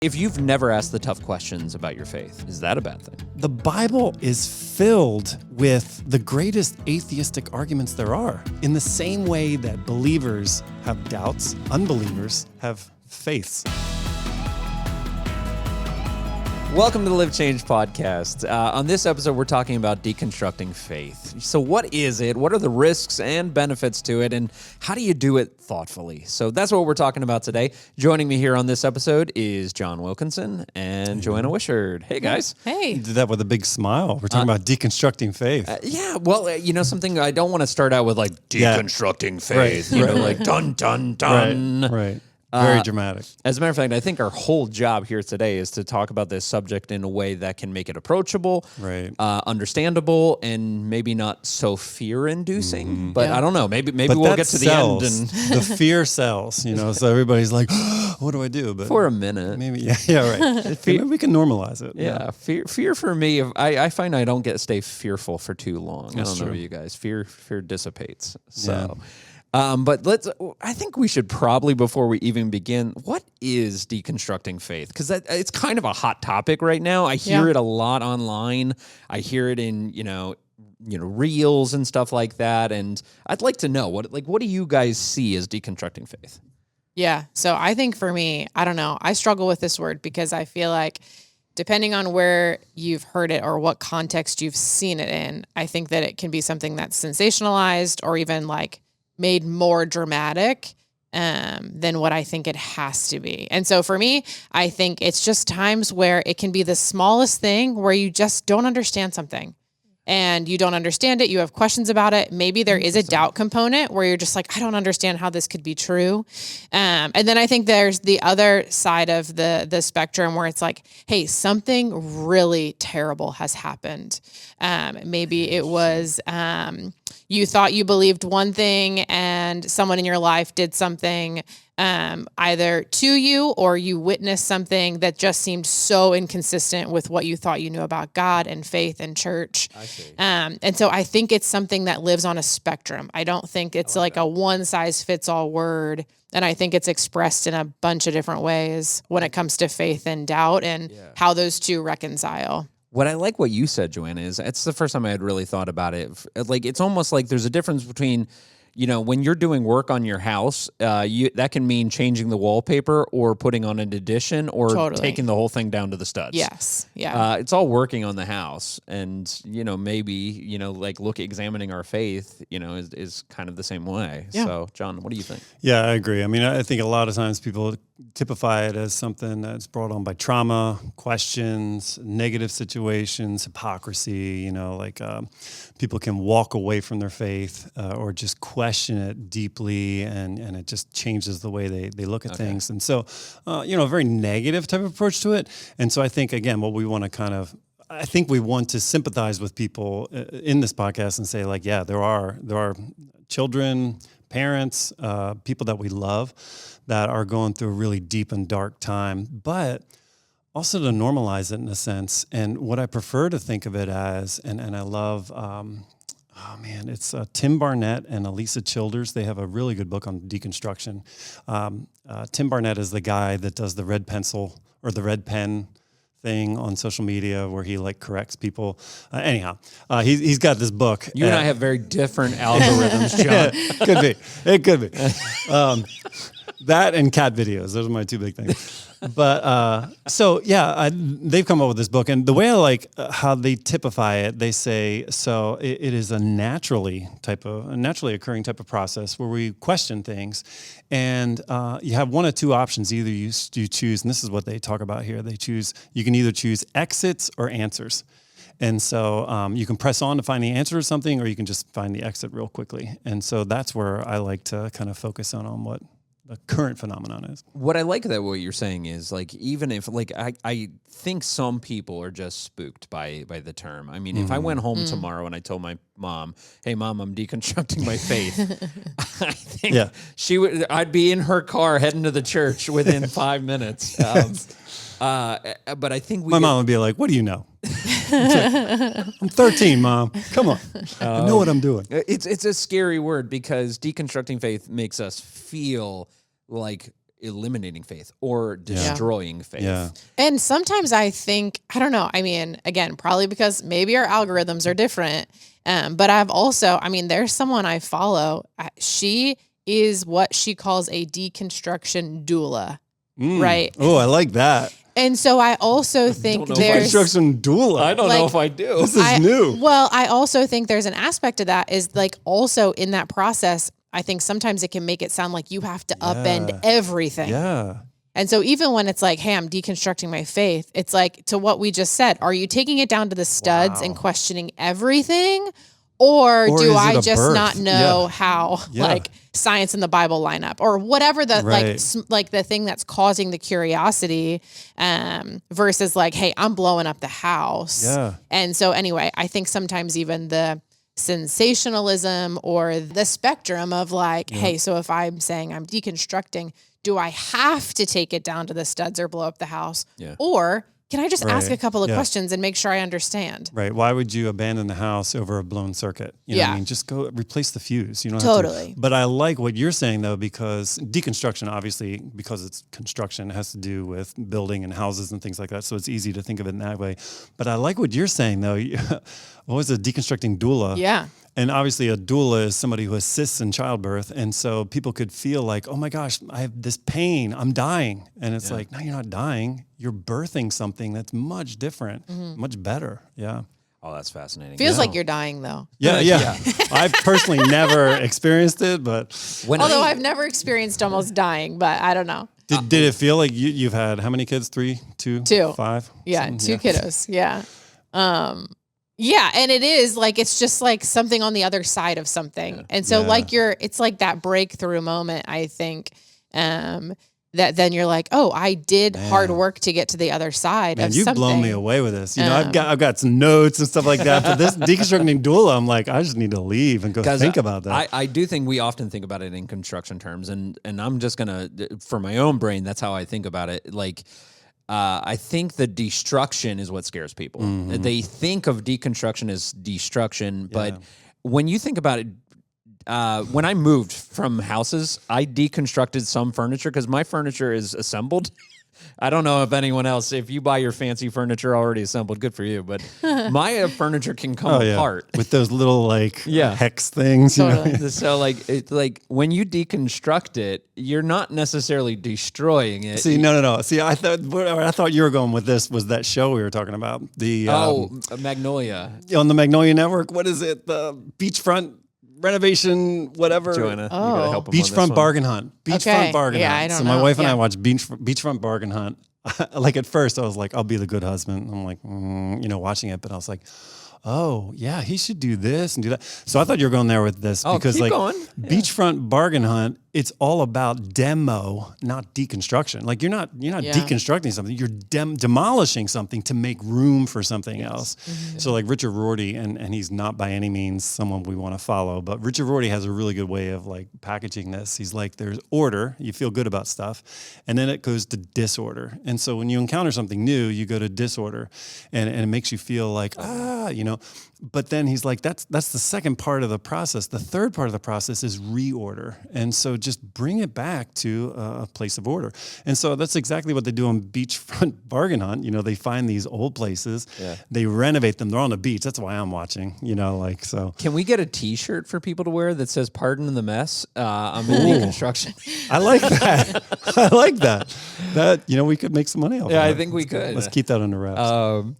If you've never asked the tough questions about your faith, is that a bad thing? The Bible is filled with the greatest atheistic arguments there are. In the same way that believers have doubts, unbelievers have faiths. Welcome to the Live Change podcast. On this episode, we're talking about deconstructing faith. So what is it? What are the risks and benefits to it? And how do you do it thoughtfully? So that's what we're talking about today. Joining me here on this episode is John Wilkinson and Joanna Wishard. Hey, guys. Hey. You did that with a big smile. We're talking about deconstructing faith. Something I don't want to start out with like deconstructing faith, Right. Like dun, dun, dun. Right. Very dramatic. As a matter of fact, I think our whole job here today is to talk about this subject in a way that can make it approachable, understandable, and maybe not so fear-inducing. Mm-hmm. But I don't know. Maybe we'll get to the end. And the fear sells, so everybody's like, what do I do? But for a minute. Maybe, right. Maybe we can normalize it. Yeah. Fear for me, I find I don't stay fearful for too long. That's I don't know true. you guys. Fear dissipates. So. Yeah. But I think we should probably, before we even begin, what is deconstructing faith? Because it's kind of a hot topic right now. I hear it a lot online. I hear it in, reels and stuff like that. And I'd like to know, what do you guys see as deconstructing faith? Yeah. So I think for me, I don't know. I struggle with this word because I feel like depending on where you've heard it or what context you've seen it in, I think that it can be something that's sensationalized or even made more dramatic than what I think it has to be. And so for me, I think it's just times where it can be the smallest thing where you just don't understand something and you don't understand it. You have questions about it. Maybe there is a doubt component where you're just like, I don't understand how this could be true. And then I think there's the other side of the spectrum where it's like, hey, something really terrible has happened. Maybe it was, you thought you believed one thing and someone in your life did something either to you or you witnessed something that just seemed so inconsistent with what you thought you knew about God and faith and church. I see. And so I think it's something that lives on a spectrum. I don't think it's a one-size-fits-all word. And I think it's expressed in a bunch of different ways when it comes to faith and doubt and how those two reconcile. What I like what you said, Joanna, is it's the first time I had really thought about it. It's almost like there's a difference between, when you're doing work on your house, that can mean changing the wallpaper or putting on an addition or taking the whole thing down to the studs. Yes. Yeah. It's all working on the house. And, maybe, examining our faith, is kind of the same way. Yeah. So, John, what do you think? Yeah, I agree. I mean, I think a lot of times people typify it as something that's brought on by trauma, questions, negative situations, hypocrisy, people can walk away from their faith or just question it deeply and it just changes the way they look at things. And so, a very negative type of approach to it. And so I think, again, what we want to I think we want to sympathize with people in this podcast and say there are children, parents, people that we love that are going through a really deep and dark time, but also to normalize it in a sense. And what I prefer to think of it as, and I love, it's Tim Barnett and Elisa Childers. They have a really good book on deconstruction. Tim Barnett is the guy that does the red pencil or the red pen thing on social media where he corrects people. He's got this book. You and I have very different algorithms, John. It could be. That and cat videos. Those are my two big things. But they've come up with this book, and the way I like how they typify it, they say it is a naturally occurring type of process where we question things, and you have one of two options. Either you choose, and this is what they talk about here. You can either choose exits or answers. And so you can press on to find the answer to something, or you can just find the exit real quickly. And so that's where I like to kind of focus on what the current phenomenon is. What I like that what you're saying is even if I think some people are just spooked by the term. I mean, if I went home tomorrow and I told my mom, "Hey mom, I'm deconstructing my faith," I think I'd be in her car heading to the church within 5 minutes. But I think my mom would be like, "What do you know?" I'm 13, Mom. Come on. I know what I'm doing. It's a scary word because deconstructing faith makes us feel like eliminating faith or destroying faith. Yeah. And sometimes I think, I don't know, I mean, again, probably because maybe our algorithms are different. But there's someone I follow. She is what she calls a deconstruction doula, right? Oh, I like that. And so I also think there's Deconstruction doula. I don't know if I do. This is new. Well, I also think there's an aspect of that is like also in that process, I think sometimes it can make it sound like you have to upend everything. Yeah. And so even when it's like, hey, I'm deconstructing my faith, it's like to what we just said, are you taking it down to the studs and questioning everything? Or do I just not know how like science and the Bible line up or whatever the like the thing that's causing the curiosity versus like, hey, I'm blowing up the house. Yeah. And so anyway, I think sometimes even the sensationalism or the spectrum of like, hey, so if I'm saying I'm deconstructing, do I have to take it down to the studs or blow up the house? Yeah. Or can I just ask a couple of questions and make sure I understand? Right. Why would you abandon the house over a blown circuit? You know what I mean? Just go replace the fuse. You don't have to. But I like what you're saying, though, because deconstruction, obviously, because it's construction, it has to do with building and houses and things like that. So it's easy to think of it in that way. But I like what you're saying, though. What was a deconstructing doula? Yeah. And obviously a doula is somebody who assists in childbirth. And so people could feel like, oh my gosh, I have this pain, I'm dying. And it's like, no, you're not dying. You're birthing something that's much different, much better. Yeah. Oh, that's fascinating. Feels like you're dying though. Yeah. I've personally never experienced it, but. Although I've never experienced almost dying, but I don't know. Did it feel like you've had how many kids? 3, 2, 5? Yeah, 2 kiddos. Yeah. Yeah, and it is like it's just like something on the other side of something. Yeah. And so like it's like that breakthrough moment, I think, that then you're like, oh, I did hard work to get to the other side of you've something. Blown me away with this. You know, I've got some notes and stuff like that. But this deconstructing doula, I'm like, I just need to leave and go think about that. I do think we often think about it in construction terms, and I'm just gonna, for my own brain, that's how I think about it. Like, I think the destruction is what scares people. Mm-hmm. They think of deconstruction as destruction, but when you think about it, when I moved from houses, I deconstructed some furniture because my furniture is assembled. I don't know if anyone else, if you buy your fancy furniture already assembled, good for you. But my furniture can come apart with those little hex things. Totally. You know? So like when you deconstruct it, you're not necessarily destroying it. See, no. See, I thought you were going with this was that show we were talking about. The Magnolia on the Magnolia Network. What is it? The beachfront renovation, whatever. Joanna, you gotta help him Beachfront Bargain Hunt. Beachfront Bargain Hunt. I don't so know. my wife and I watched Beachfront Bargain Hunt. Like at first I was like, I'll be the good husband. I'm like, watching it, but I was like, oh yeah, he should do this and do that. So I thought you were going there with this because keep going. Beachfront Bargain Hunt, it's all about demo, not deconstruction. Like you're not deconstructing something, you're demolishing something to make room for something else. Mm-hmm. So like Richard Rorty, and he's not by any means someone we want to follow, but Richard Rorty has a really good way of like packaging this. He's like, there's order, you feel good about stuff, and then it goes to disorder. And so when you encounter something new, you go to disorder, and it makes you feel like, but then he's like, that's the second part of the process. The third part of the process is reorder. And so just bring it back to a place of order. And so that's exactly what they do on Beachfront Bargain Hunt. You know, they find these old places, they renovate them. They're on the beach. That's why I'm watching, so. Can we get a t-shirt for people to wear that says "Pardon the Mess"? I'm in deconstruction. I like that. I like that. That, we could make some money off of that. I think we could. Let's keep that under wraps.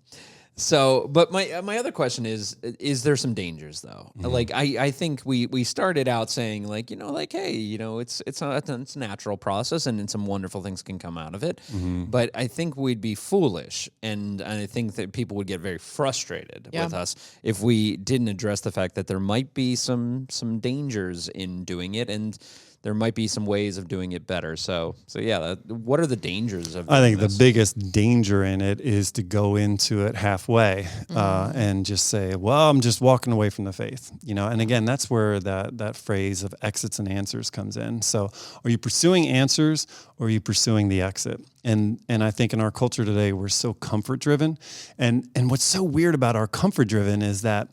So, but my other question is there some dangers though? Mm-hmm. Like I think we started out saying hey, it's a natural process and some wonderful things can come out of it. Mm-hmm. But I think we'd be foolish, and I think that people would get very frustrated with us if we didn't address the fact that there might be some dangers in doing it, and there might be some ways of doing it better. So yeah, what are the dangers of I think this? The biggest danger in it is to go into it halfway and just say, well, I'm just walking away from the faith, and again, that's where that phrase of exits and answers comes in. So are you pursuing answers or are you pursuing the exit? And I think in our culture today, we're so comfort driven. And what's so weird about our comfort driven is that,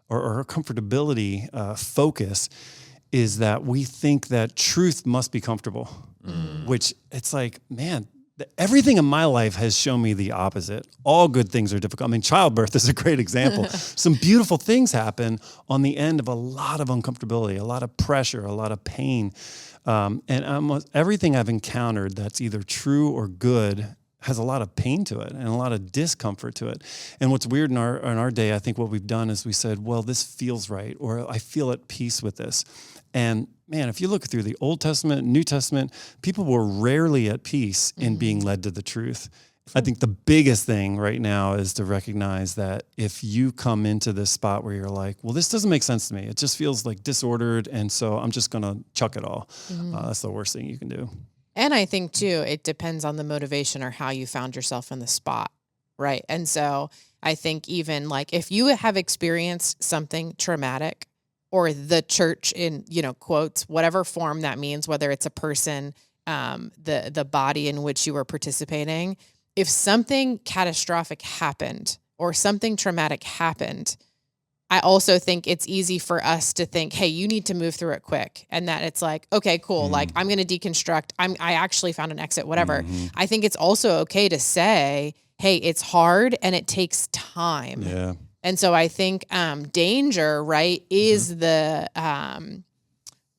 or our comfortability focus is that we think that truth must be comfortable. which it's like, man, everything in my life has shown me the opposite. All good things are difficult. I mean, childbirth is a great example. Some beautiful things happen on the end of a lot of uncomfortability, a lot of pressure, a lot of pain. And almost everything I've encountered that's either true or good has a lot of pain to it and a lot of discomfort to it. And what's weird in our day, I think what we've done is we said, well, this feels right, or I feel at peace with this. And man, if you look through the Old Testament, New Testament, people were rarely at peace in being led to the truth. I think the biggest thing right now is to recognize that if you come into this spot where you're like, well, this doesn't make sense to me. It just feels like disordered. And so I'm just going to chuck it all. That's the worst thing you can do. And I think too, it depends on the motivation or how you found yourself in the spot. Right. And so I think even like if you have experienced something traumatic, or the church in, quotes, whatever form that means, whether it's a person, the body in which you were participating, if something catastrophic happened or something traumatic happened, I also think it's easy for us to think, hey, you need to move through it quick. And that it's like, okay, cool. Like I'm going to deconstruct. I actually found an exit, whatever. I think it's also okay to say, hey, it's hard and it takes time. Yeah. And so I think danger, right, is the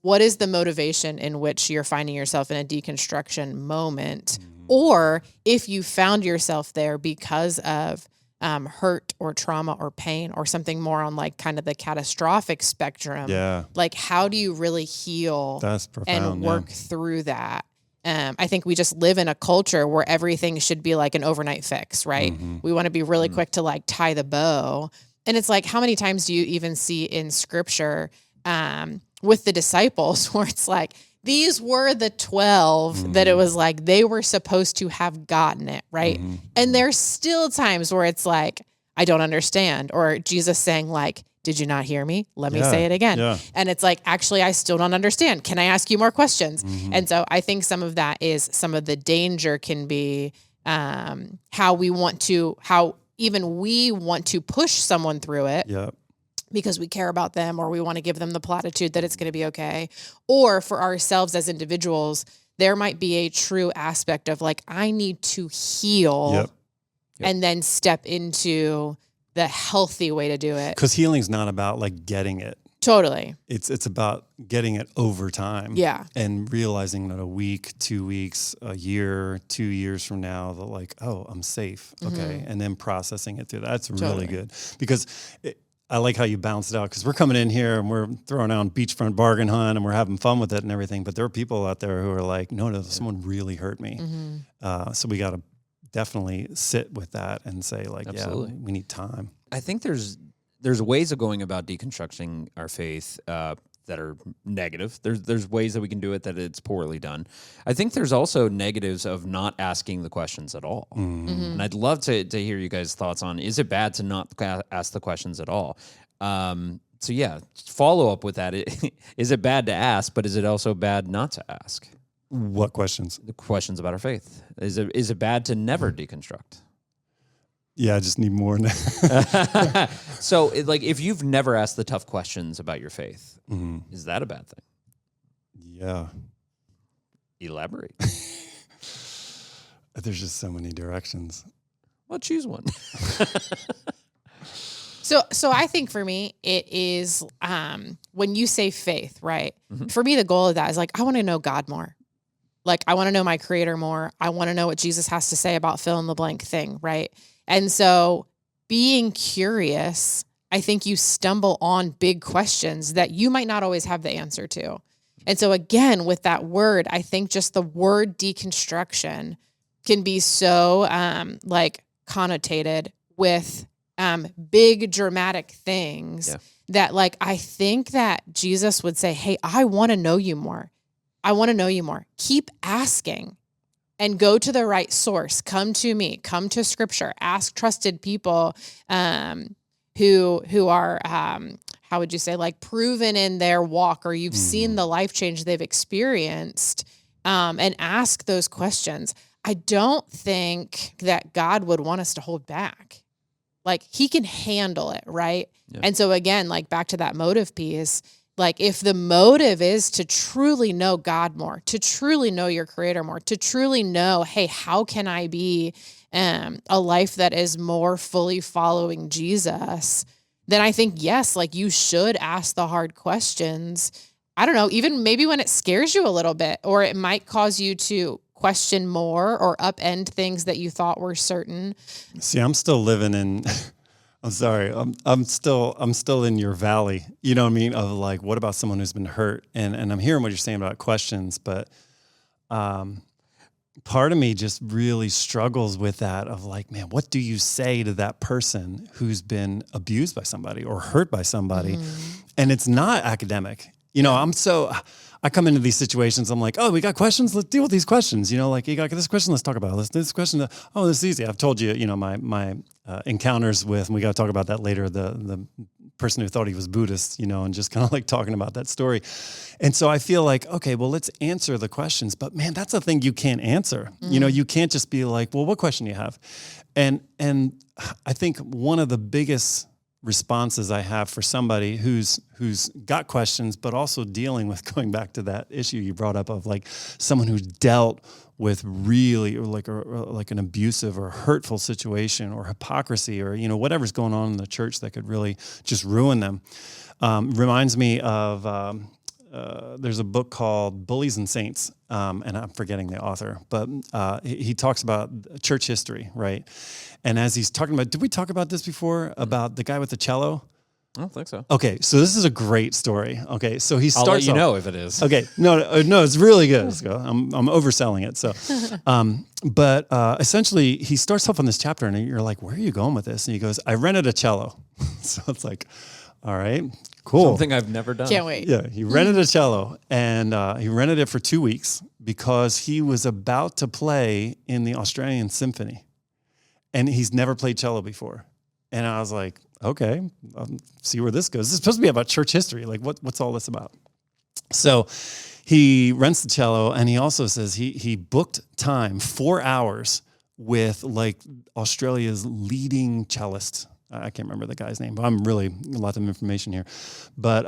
what is the motivation in which you're finding yourself in a deconstruction moment, or if you found yourself there because of hurt or trauma or pain or something more on like kind of the catastrophic spectrum. Yeah. Like how do you really heal That's profound, and work through that? I think we just live in a culture where everything should be like an overnight fix, right? We want to be really quick to like tie the bow. And it's like, how many times do you even see in scripture with the disciples where it's like, these were the 12 that it was like, they were supposed to have gotten it, right? And there's still times where it's like, I don't understand. Or Jesus saying like, did you not hear me? Let me say it again. Yeah. And it's like, actually, I still don't understand. Can I ask you more questions? And so I think some of that is some of the danger can be how we want to push someone through it. Yep. Because we care about them or we want to give them the platitude that it's going to be okay. Or for ourselves as individuals, there might be a true aspect of like, I need to heal and then step into the healthy way to do it. Because healing's not about like getting it. Totally. It's about getting it over time. Yeah. And realizing that a week, 2 weeks, a year, 2 years from now, that like, oh, I'm safe. Okay. And then processing it through that. That's really good. Because I like how you balanced it out, because we're coming in here and we're throwing out beachfront bargain hunt and we're having fun with it and everything. But there are people out there who are like, no, someone really hurt me. So we got to definitely sit with that and say like, Absolutely. Yeah, we need time. I think there's ways of going about deconstructing our faith that are negative. There's ways that we can do it that it's poorly done. I think there's also negatives of not asking the questions at all. And I'd love to hear you guys' thoughts on, is it bad to not ask the questions at all? So yeah, follow up with that. Is it bad to ask, but is it also bad not to ask? What questions? The questions about our faith. Is it bad to never deconstruct? Yeah, I just need more. So, like, if you've never asked the tough questions about your faith, is that a bad thing? Yeah. Elaborate. There's just so many directions. Well, choose one. So I think for me, it is when you say faith, right? For me, the goal of that is like, I want to know God more. Like, I want to know my creator more. I want to know what Jesus has to say about fill in the blank thing, right? And so being curious, I think you stumble on big questions that you might not always have the answer to. And so again, with that word, I think just the word deconstruction can be so like connotated with big dramatic things that like, I think that Jesus would say, hey, I want to know you more. I want to know you more. Keep asking and go to the right source. Come to me, come to scripture, ask trusted people who are, how would you say, like proven in their walk, or you've seen the life change they've experienced, and ask those questions. I don't think that God would want us to hold back. Like, he can handle it, right? Yeah. And so again, like back to that motive piece, Like if the motive is to truly know God more, to truly know your creator more, to truly know, hey, how can I be a life that is more fully following Jesus, then I think, yes, like you should ask the hard questions. I don't know, even maybe when it scares you a little bit, or it might cause you to question more or upend things that you thought were certain. See, I'm still living in I'm sorry. I'm still in your valley. You know what I mean? Of like, what about someone who's been hurt? And I'm hearing what you're saying about questions, but part of me just really struggles with that of like, man, what do you say to that person who's been abused by somebody or hurt by somebody? And it's not academic. You know, I come into these situations, I'm like, oh, we got questions? Let's deal with these questions. You know, like, you got this question, let's talk about it. Let's do this question. Oh, this is easy. I've told you, you know, my encounters with, and we got to talk about that later, the person who thought he was Buddhist, you know, and just kind of like talking about that story. And so I feel like, okay, well, let's answer the questions. But man, that's a thing you can't answer. You know, you can't just be like, well, what question do you have? And I think one of the biggest responses I have for somebody who's got questions, but also dealing with, going back to that issue you brought up of like someone who's dealt with really or like an abusive or hurtful situation or hypocrisy or, you know, whatever's going on in the church that could really just ruin them. Reminds me of there's a book called Bullies and Saints, and I'm forgetting the author, but he talks about church history, right? And as he's talking about, did we talk about this before, about the guy with the cello? I don't think so. Okay, so this is a great story. Okay, so he starts. I'll let you off, know if it is. Okay, no, it's really good. Let's go. I'm overselling it. So, but essentially, he starts off on this chapter, and you're like, "Where are you going with this?" And he goes, "I rented a cello." So it's like, all right, cool. Something I've never done. Can't wait. Yeah, he rented a cello, and he rented it for 2 weeks because he was about to play in the Australian Symphony, and he's never played cello before. And I was like, okay, see where this goes. This is supposed to be about church history. Like, what's all this about? So he rents the cello, and he also says he booked time, 4 hours, with like Australia's leading cellist. I can't remember the guy's name, but I'm really a lot of information here. But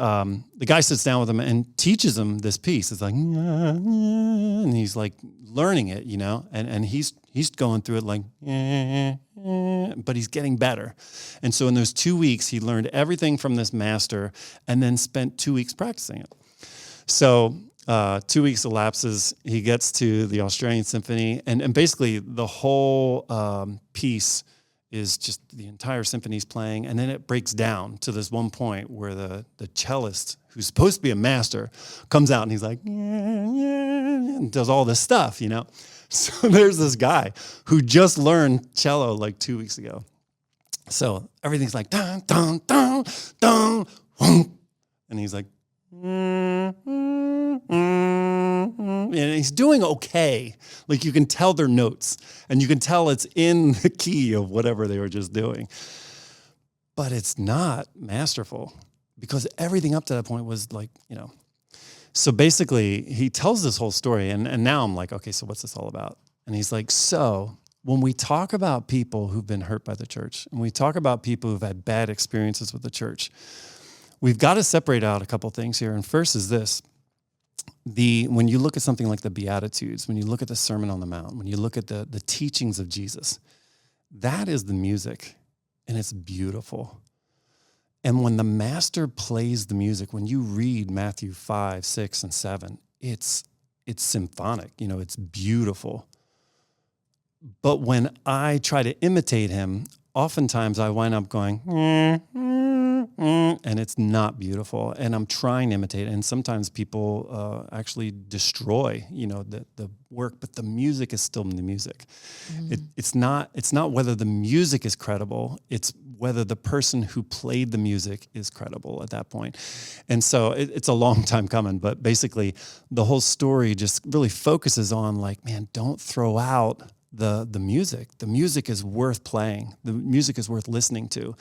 the guy sits down with him and teaches him this piece. It's like, and he's like learning it, you know, and he's going through it like, but he's getting better. And so in those 2 weeks, he learned everything from this master and then spent 2 weeks practicing it. So 2 weeks elapses, he gets to the Australian Symphony, and basically the whole piece is just the entire symphony's playing, and then it breaks down to this one point where the cellist, who's supposed to be a master, comes out and he's like, and does all this stuff, you know? So there's this guy who just learned cello like 2 weeks ago. So everything's like, dun, dun, dun, dun, whoom. And he's like, and he's doing okay. Like you can tell they're notes, and you can tell it's in the key of whatever they were just doing. But it's not masterful because everything up to that point was like, you know. So basically, he tells this whole story, and now I'm like, okay, so what's this all about? And he's like, so when we talk about people who've been hurt by the church, and we talk about people who've had bad experiences with the church, we've got to separate out a couple things here. And first is this. When you look at something like the Beatitudes, when you look at the Sermon on the Mount, when you look at the teachings of Jesus, that is the music, and it's beautiful. And when the master plays the music, when you read Matthew 5, 6, and 7, it's symphonic, you know, it's beautiful. But when I try to imitate him, oftentimes I wind up going, and it's not beautiful. And I'm trying to imitate it. And sometimes people actually destroy, you know, the work, but the music is still the music. It's not whether the music is credible. It's whether the person who played the music is credible at that point. And so it's a long time coming, but basically the whole story just really focuses on like, man, don't throw out the music. The music is worth playing. The music is worth listening to.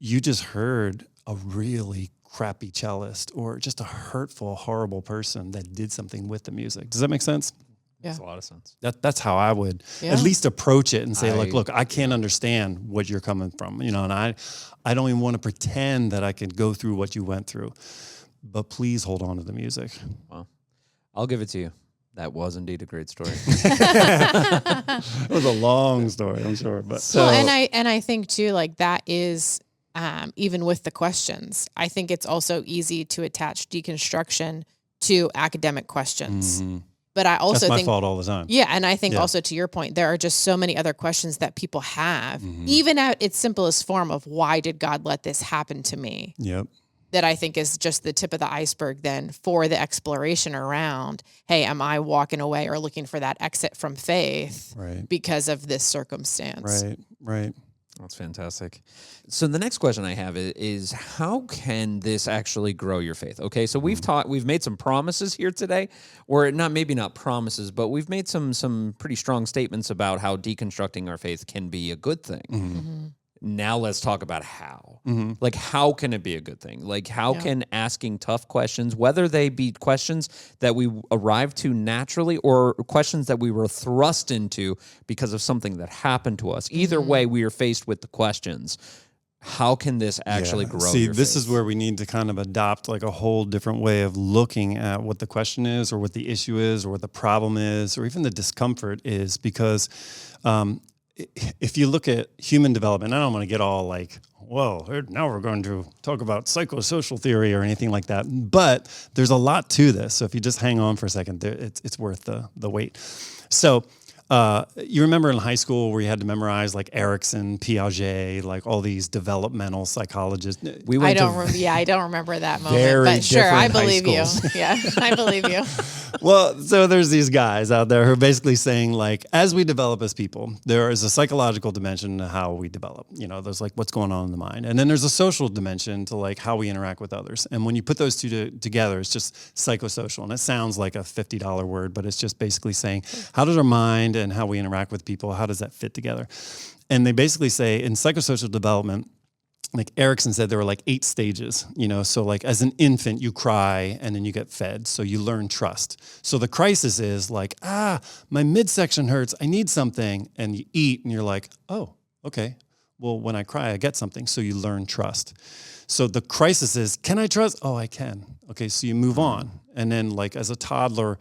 You just heard a really crappy cellist or just a hurtful, horrible person that did something with the music. Does that make sense? Yeah. Makes a lot of sense. That's how I would at least approach it and say, look, I can't understand what you're coming from, you know, and I don't even want to pretend that I can go through what you went through. but please hold on to the music. Well, I'll give it to you. That was indeed a great story. It was a long story, I'm sure. But so, and I think too, like that is even with the questions, I think it's also easy to attach deconstruction to academic questions. Mm-hmm. But I also think that's my fault all the time. Yeah, and I think also to your point, there are just so many other questions that people have, even at its simplest form of why did God let this happen to me? Yep. That I think is just the tip of the iceberg then for the exploration around, hey, am I walking away or looking for that exit from faith because of this circumstance? Right. That's fantastic. So the next question I have is how can this actually grow your faith? Okay, so we've made some promises here today, or maybe not promises, but we've made some pretty strong statements about how deconstructing our faith can be a good thing. Mm-hmm. Now let's talk about how. Mm-hmm. Like, how can it be a good thing? Like, how can asking tough questions, whether they be questions that we arrive to naturally or questions that we were thrust into because of something that happened to us, either way, we are faced with the questions. How can this actually grow your this faith? is where we need to kind of adopt like a whole different way of looking at what the question is or what the issue is or what the problem is or even the discomfort is, because if you look at human development, I don't want to get all like, whoa, now we're going to talk about psychosocial theory or anything like that. But there's a lot to this. So if you just hang on for a second, it's worth the wait. So you remember in high school where you had to memorize like Erikson, Piaget, like all these developmental psychologists. I don't remember that moment, but sure, I believe you. Yeah, I believe you. Well, so there's these guys out there who are basically saying like, as we develop as people, there is a psychological dimension to how we develop. You know, there's like what's going on in the mind. And then there's a social dimension to like how we interact with others. And when you put those two together, it's just psychosocial. And it sounds like a $50 word, but it's just basically saying, how does our mind and how we interact with people, how does that fit together? And they basically say in psychosocial development, like Erikson said, there were like 8 stages, you know, so like as an infant, you cry and then you get fed. So you learn trust. So the crisis is like, my midsection hurts. I need something. And you eat and you're like, oh, okay. Well, when I cry, I get something. So you learn trust. So the crisis is, can I trust? Oh, I can. Okay. So you move on. And then like as a toddler,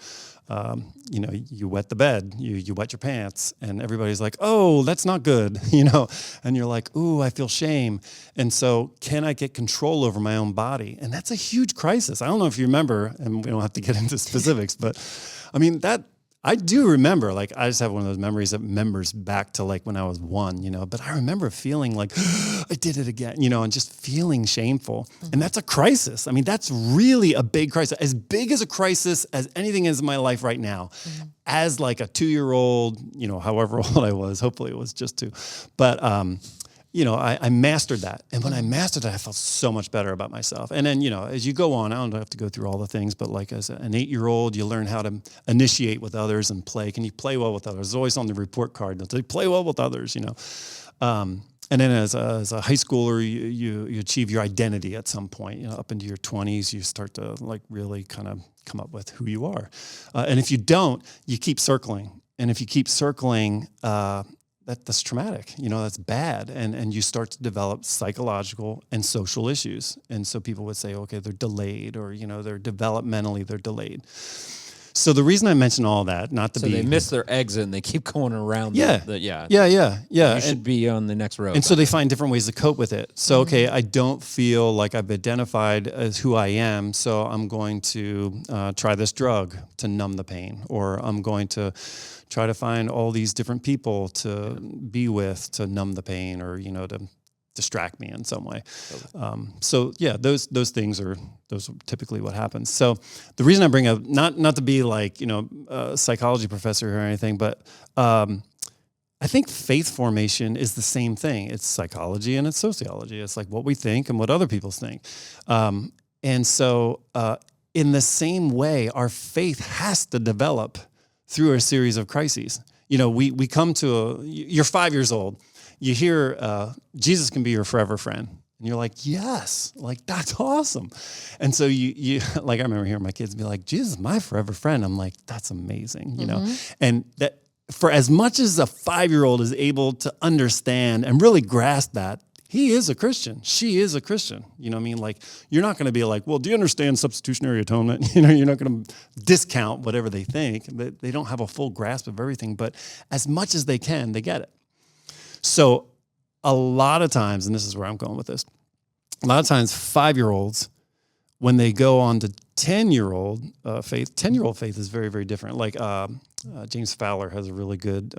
you know, you wet the bed, you wet your pants, and everybody's like, oh, that's not good, you know, and you're like, ooh, I feel shame. And so can I get control over my own body? And that's a huge crisis. I don't know if you remember, and we don't have to get into specifics, but I mean, I do remember, like, I just have one of those memories that remembers back to like when I was 1, you know, but I remember feeling like I did it again, you know, and just feeling shameful. Mm-hmm. And that's a crisis. I mean, that's really a big crisis, as big as a crisis as anything is in my life right now. Mm-hmm. As like a 2-year-old, you know, however old I was, hopefully it was just 2, but, you know, I mastered that. And when I mastered it, I felt so much better about myself. And then, you know, as you go on, I don't have to go through all the things, but like as an 8-year-old, you learn how to initiate with others and play. Can you play well with others? It's always on the report card. They'll say, play well with others, you know. And then as a high schooler, you achieve your identity at some point. You know, up into your 20s, you start to like really kind of come up with who you are. And if you don't, you keep circling. And if you keep circling, that's traumatic, you know, that's bad. And you start to develop psychological and social issues. And so people would say, okay, they're delayed, or, you know, they're developmentally, they're delayed. So the reason I mention all that, not to be... So they miss their exit and they keep going around. Yeah. You should be on the next road. And so they find different ways to cope with it. So, okay, I don't feel like I've identified as who I am, so I'm going to try this drug to numb the pain, or I'm going to try to find all these different people to be with to numb the pain, or, you know, to distract me in some way. So yeah, those things are typically what happens. So the reason I bring up, not to be like, you know, a psychology professor or anything, but I think faith formation is the same thing. It's psychology and it's sociology. It's like what we think and what other people think. And so in the same way, our faith has to develop through a series of crises. You know, we come to you're 5 years old. You hear Jesus can be your forever friend. And you're like, yes, like that's awesome. And so you like, I remember hearing my kids be like, Jesus is my forever friend. I'm like, that's amazing, you know? And that for as much as a 5-year-old is able to understand and really grasp that, he is a Christian. She is a Christian. You know what I mean? Like, you're not going to be like, well, do you understand substitutionary atonement? You know, you're not going to discount whatever they think. They don't have a full grasp of everything, but as much as they can, they get it. So a lot of times, and this is where I'm going with this, a lot of times 5-year-olds, when they go on to 10-year-old faith, 10-year-old faith is very, very different. Like James Fowler has a really good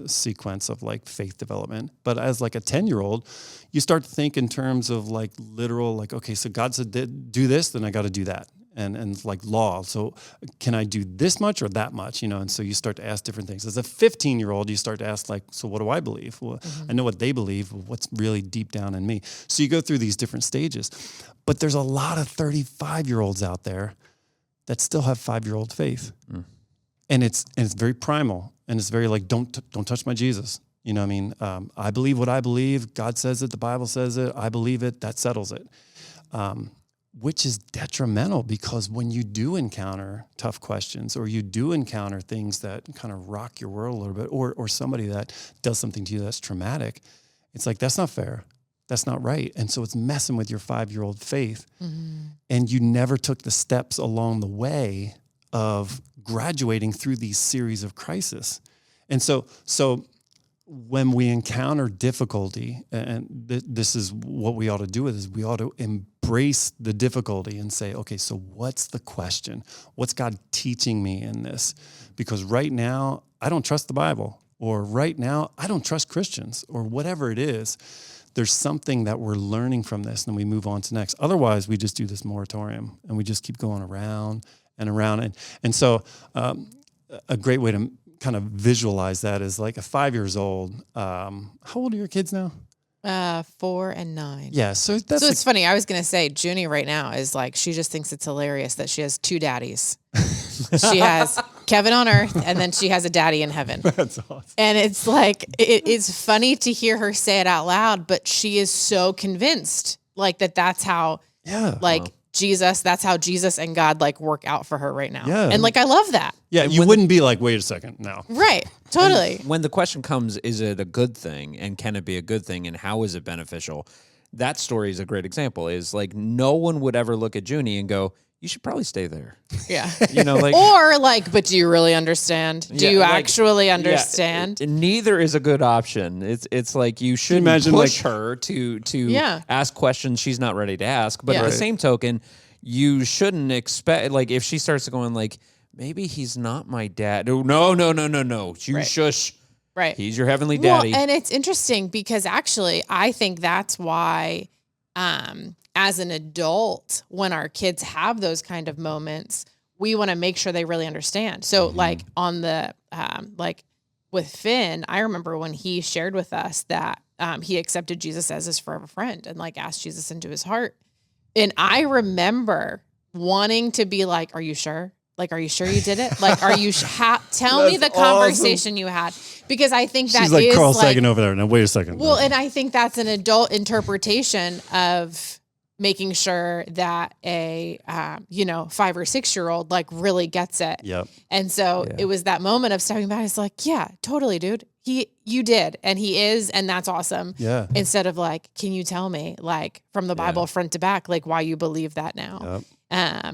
sequence of like faith development. But as like a 10-year-old, you start to think in terms of like literal, like, okay, so God said do this, then I got to do that. And like law. So can I do this much or that much? You know, and so you start to ask different things. As a 15-year-old, you start to ask like, so what do I believe? Well, I know what they believe. Well, what's really deep down in me? So you go through these different stages. But there's a lot of 35-year-olds out there that still have 5-year-old faith. And it's very primal. And it's very like, don't touch my Jesus. You know what I mean? I believe what I believe. God says it. The Bible says it. I believe it. That settles it. Which is detrimental, because when you do encounter tough questions, or you do encounter things that kind of rock your world a little bit, or somebody that does something to you that's traumatic, it's like, that's not fair. That's not right. And so it's messing with your 5-year-old faith. And you never took the steps along the way of graduating through these series of crises. And so when we encounter difficulty, and this is what we ought to do, is we ought to embrace the difficulty and say, okay, so what's the question? What's God teaching me in this? Because right now, I don't trust the Bible, or right now, I don't trust Christians, or whatever it is. There's something that we're learning from this, and we move on to next. Otherwise, we just do this moratorium, and we just keep going around and around. And so a great way to kind of visualize that is like a 5 years old. How old are your kids now? 4 and 9. Yeah, so it's funny. I was gonna say Junie right now is like, she just thinks it's hilarious that she has 2 daddies. She has Kevin on earth, and then she has a daddy in heaven. That's awesome. And it's like, it's funny to hear her say it out loud, but she is so convinced like that's how Jesus, that's how Jesus and God like work out for her right now. Yeah. And like, I love that. Yeah, you wouldn't be like, wait a second, no. Right. Totally. When the question comes, is it a good thing, and can it be a good thing, and how is it beneficial? That story is a great example. Is like, no one would ever look at Junie and go, you should probably stay there. Yeah. You know, like, or like, but do you really understand? Do you like, actually understand? Neither is a good option. It's like, you shouldn't push her to ask questions she's not ready to ask. But at the same token, you shouldn't expect, like, if she starts going like, maybe he's not my dad. No. You shush. Right. He's your heavenly daddy. Well, and it's interesting because actually I think that's why, as an adult, when our kids have those kind of moments, we want to make sure they really understand. So like on the, like with Finn, I remember when he shared with us that, he accepted Jesus as his forever friend and like asked Jesus into his heart. And I remember wanting to be like, are you sure? Like, are you sure you did it? Like, are you, tell me the conversation you had. Because I think that She's like is Carl like, Sagan over there. Now, wait a second. Well, and I think that's an adult interpretation of making sure that a 5 or 6 year old like really gets it. Yep. And so it was that moment of stepping back. It's like, yeah, totally, dude. You did, and he is, and that's awesome. Yeah. Instead of like, can you tell me like from the Bible front to back, like why you believe that now? Yep.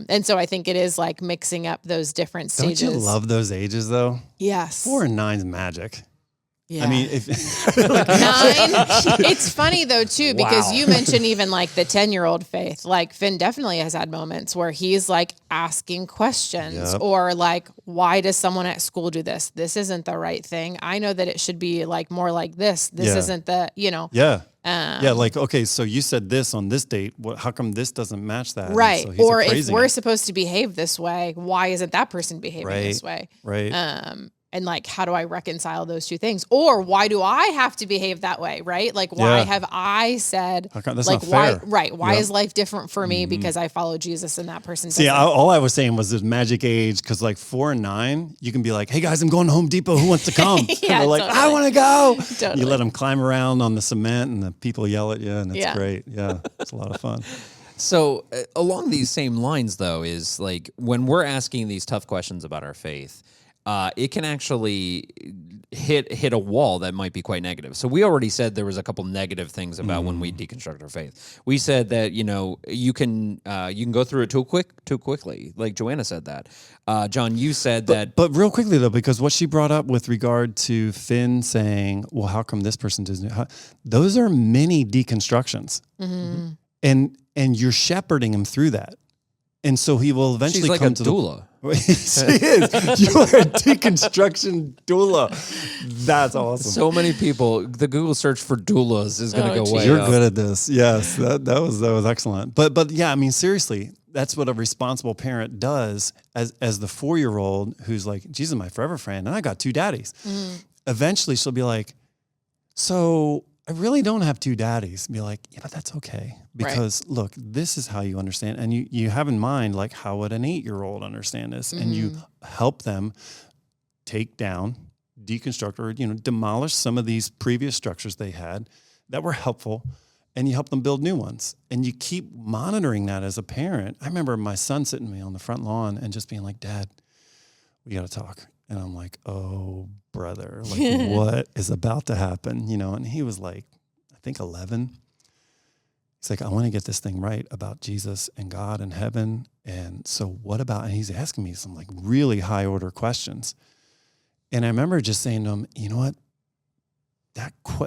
And so I think it is like mixing up those different stages. Don't you love those ages though? Yes. 4 and 9's magic. Yeah. I mean, if 9. It's funny though too, because you mentioned even like the 10-year-old faith. Like Finn definitely has had moments where he's like asking questions or like, why does someone at school do this? This isn't the right thing. I know that it should be like more like this. This isn't the, like, okay, so you said this on this date. How come this doesn't match that? Right. So or if we're supposed to behave this way, why isn't that person behaving this way? Right. And like, how do I reconcile those two things? Or why do I have to behave that way? Right. Like, why have I said, that's like, not why, fair. right. Why is life different for me because I follow Jesus and that person doesn't? See, all I was saying was this magic age. Cause like 4 and 9, you can be like, hey guys, I'm going to Home Depot. Who wants to come? And they're like, I want to go. Totally. You let them climb around on the cement and the people yell at you and it's great. Yeah. It's a lot of fun. So along these same lines though, is like when we're asking these tough questions about our faith, it can actually hit a wall that might be quite negative. So we already said there was a couple negative things about when we deconstruct our faith. We said that you can go through it too quickly, like Joanna said that. John, you said that. But real quickly though, because what she brought up with regard to Finn saying, "Well, how come this person doesn't?" Those are mini deconstructions, and you're shepherding him through that. And so he will eventually She's like come a to doula. She is. You are a deconstruction doula. That's awesome. So many people. The Google search for doulas is going to go way You're up. good at this. Yes, that was excellent. But yeah, I mean, seriously, that's what a responsible parent does as the 4-year-old who's like, Jesus, my forever friend, and I got 2 daddies. Eventually, she'll be like, so I really don't have 2 daddies. Be like, yeah, but that's okay. Because look, this is how you understand. And you have in mind, like, how would an 8-year-old understand this? And you help them take down, deconstruct, or, demolish some of these previous structures they had that were helpful. And you help them build new ones. And you keep monitoring that as a parent. I remember my son sitting with me on the front lawn and just being like, Dad, we got to talk. And I'm like, oh, brother, like what is about to happen? And he was like, I think 11. He's like, I want to get this thing right about Jesus and God and heaven. And so what about, and he's asking me some like really high order questions. And I remember just saying to him, you know what?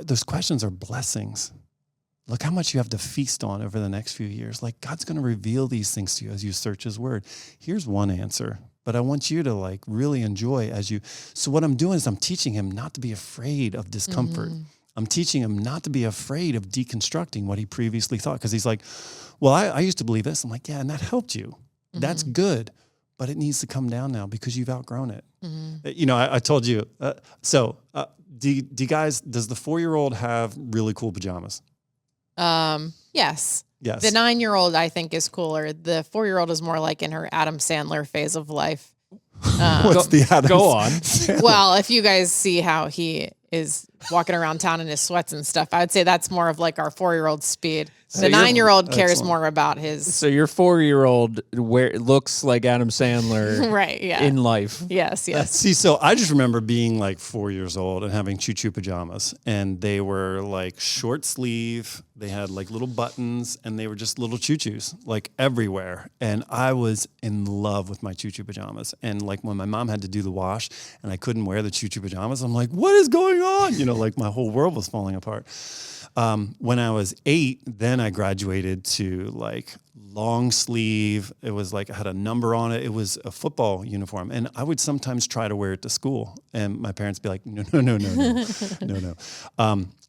Those questions are blessings. Look how much you have to feast on over the next few years. Like God's going to reveal these things to you as you search his word. Here's one answer. But I want you to like really enjoy so what I'm doing is I'm teaching him not to be afraid of discomfort. I'm teaching him not to be afraid of deconstructing what he previously thought. Because he's like, well, I used to believe this. I'm like, yeah, and that helped you. That's good. But it needs to come down now because you've outgrown it. I told you. Do you guys, does the 4-year-old have really cool pajamas? Yes. Yes. The 9-year-old I think is cooler. The 4-year-old is more like in her Adam Sandler phase of life. What's the Adam? Go on. Well, if you guys see how he is walking around town in his sweats and stuff, I would say that's more of like our 4-year-old speed. The 9-year-old cares more about his. So your 4-year-old looks like Adam Sandler, right? Yeah. in life. Yes. See, so I just remember being like 4 years old and having choo-choo pajamas, and they were like short sleeve. They had like little buttons, and they were just little choo-choos like everywhere. And I was in love with my choo-choo pajamas. And like when my mom had to do the wash, and I couldn't wear the choo-choo pajamas, I'm like, what is going on? Like my whole world was falling apart. When I was 8, then I graduated to like long sleeve. It was like I had a number on it. It was a football uniform, and I would sometimes try to wear it to school, and my parents would be like, no.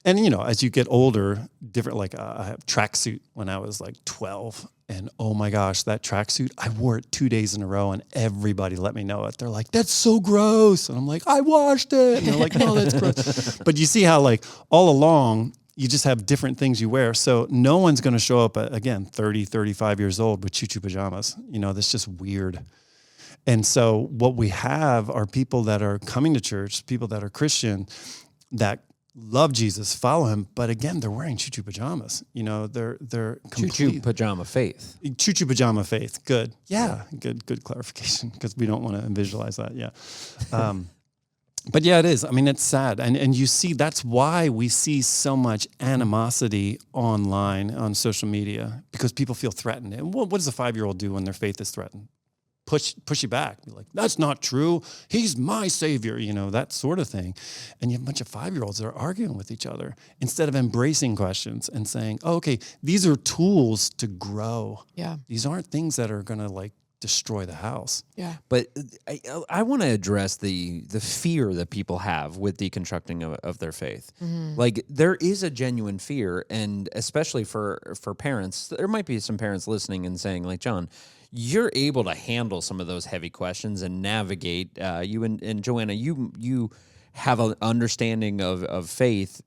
And as you get older, different. Like I have tracksuit when I was like 12, and oh my gosh, that tracksuit, I wore it 2 days in a row, and everybody let me know it. They're like, that's so gross, and I'm like, I washed it, and they're like, no, that's gross. But you see how like all along, you just have different things you wear. So no one's going to show up at, again, 30, 35 years old with choo-choo pajamas. That's just weird. And so what we have are people that are coming to church, people that are Christian, that love Jesus, follow him. But again, they're wearing choo-choo pajamas. They're Choo-choo pajama faith. Choo-choo pajama faith. Good. Yeah. Good clarification, because we don't want to visualize that. Yeah. But yeah, it is. I mean, it's sad. And you see, that's why we see so much animosity online, on social media, because people feel threatened. And what does a 5-year-old do when their faith is threatened? Push you back. Be like, that's not true. He's my savior, that sort of thing. And you have a bunch of 5-year-olds that are arguing with each other instead of embracing questions and saying, oh, okay, these are tools to grow. Yeah. These aren't things that are going to like destroy the house. Yeah. But I want to address the fear that people have with deconstructing of their faith. Like there is a genuine fear, and especially for parents, there might be some parents listening and saying like, John, you're able to handle some of those heavy questions and navigate. You and Joanna, you have an understanding of faith.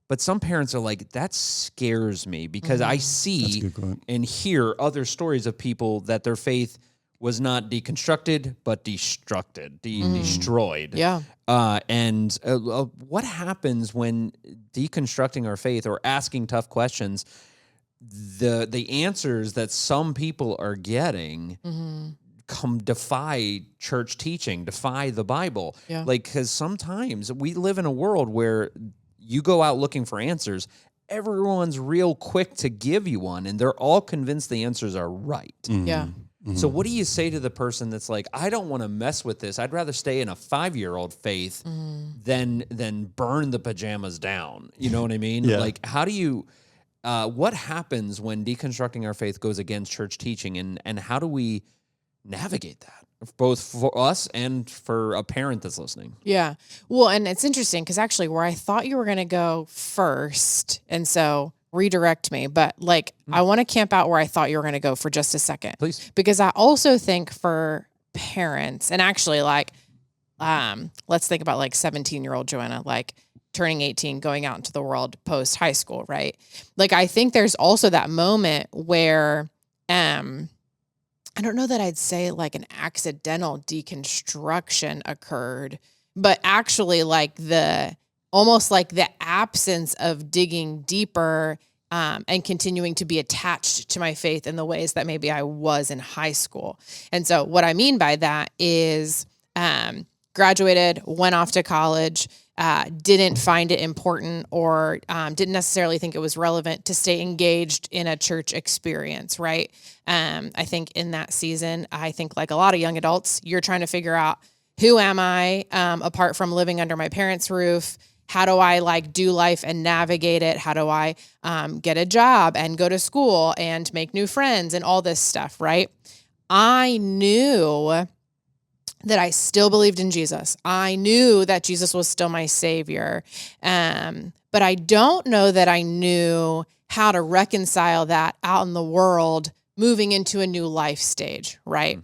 But some parents are like, that scares me because I see and hear other stories of people that their faith was not deconstructed, but destroyed. Yeah. And what happens when deconstructing our faith or asking tough questions, the answers that some people are getting defy church teaching, defy the Bible. Yeah. Like, because sometimes we live in a world where you go out looking for answers, everyone's real quick to give you one, and they're all convinced the answers are right. Yeah. So what do you say to the person that's like, I don't want to mess with this. I'd rather stay in a 5-year-old faith than burn the pajamas down. You know what I mean? Yeah. Like, how do you, what happens when deconstructing our faith goes against church teaching, and how do we navigate that, both for us and for a parent that's listening? Yeah. Well, and it's interesting because actually where I thought you were going to go first, and so redirect me, but like I want to camp out where I thought you were going to go for just a second. Please. Because I also think for parents, and actually like, let's think about like 17-year-old Joanna, like turning 18, going out into the world post high school, right? Like, I think there's also that moment where, I don't know that I'd say like an accidental deconstruction occurred, but actually like almost like the absence of digging deeper and continuing to be attached to my faith in the ways that maybe I was in high school. And so what I mean by that is graduated, went off to college, didn't find it important or didn't necessarily think it was relevant to stay engaged in a church experience, right? I think in that season, I think like a lot of young adults, you're trying to figure out, who am I apart from living under my parents' roof? How do I like do life and navigate it? How do I get a job and go to school and make new friends and all this stuff, right? I knew that I still believed in Jesus. I knew that Jesus was still my savior. But I don't know that I knew how to reconcile that out in the world, moving into a new life stage, right?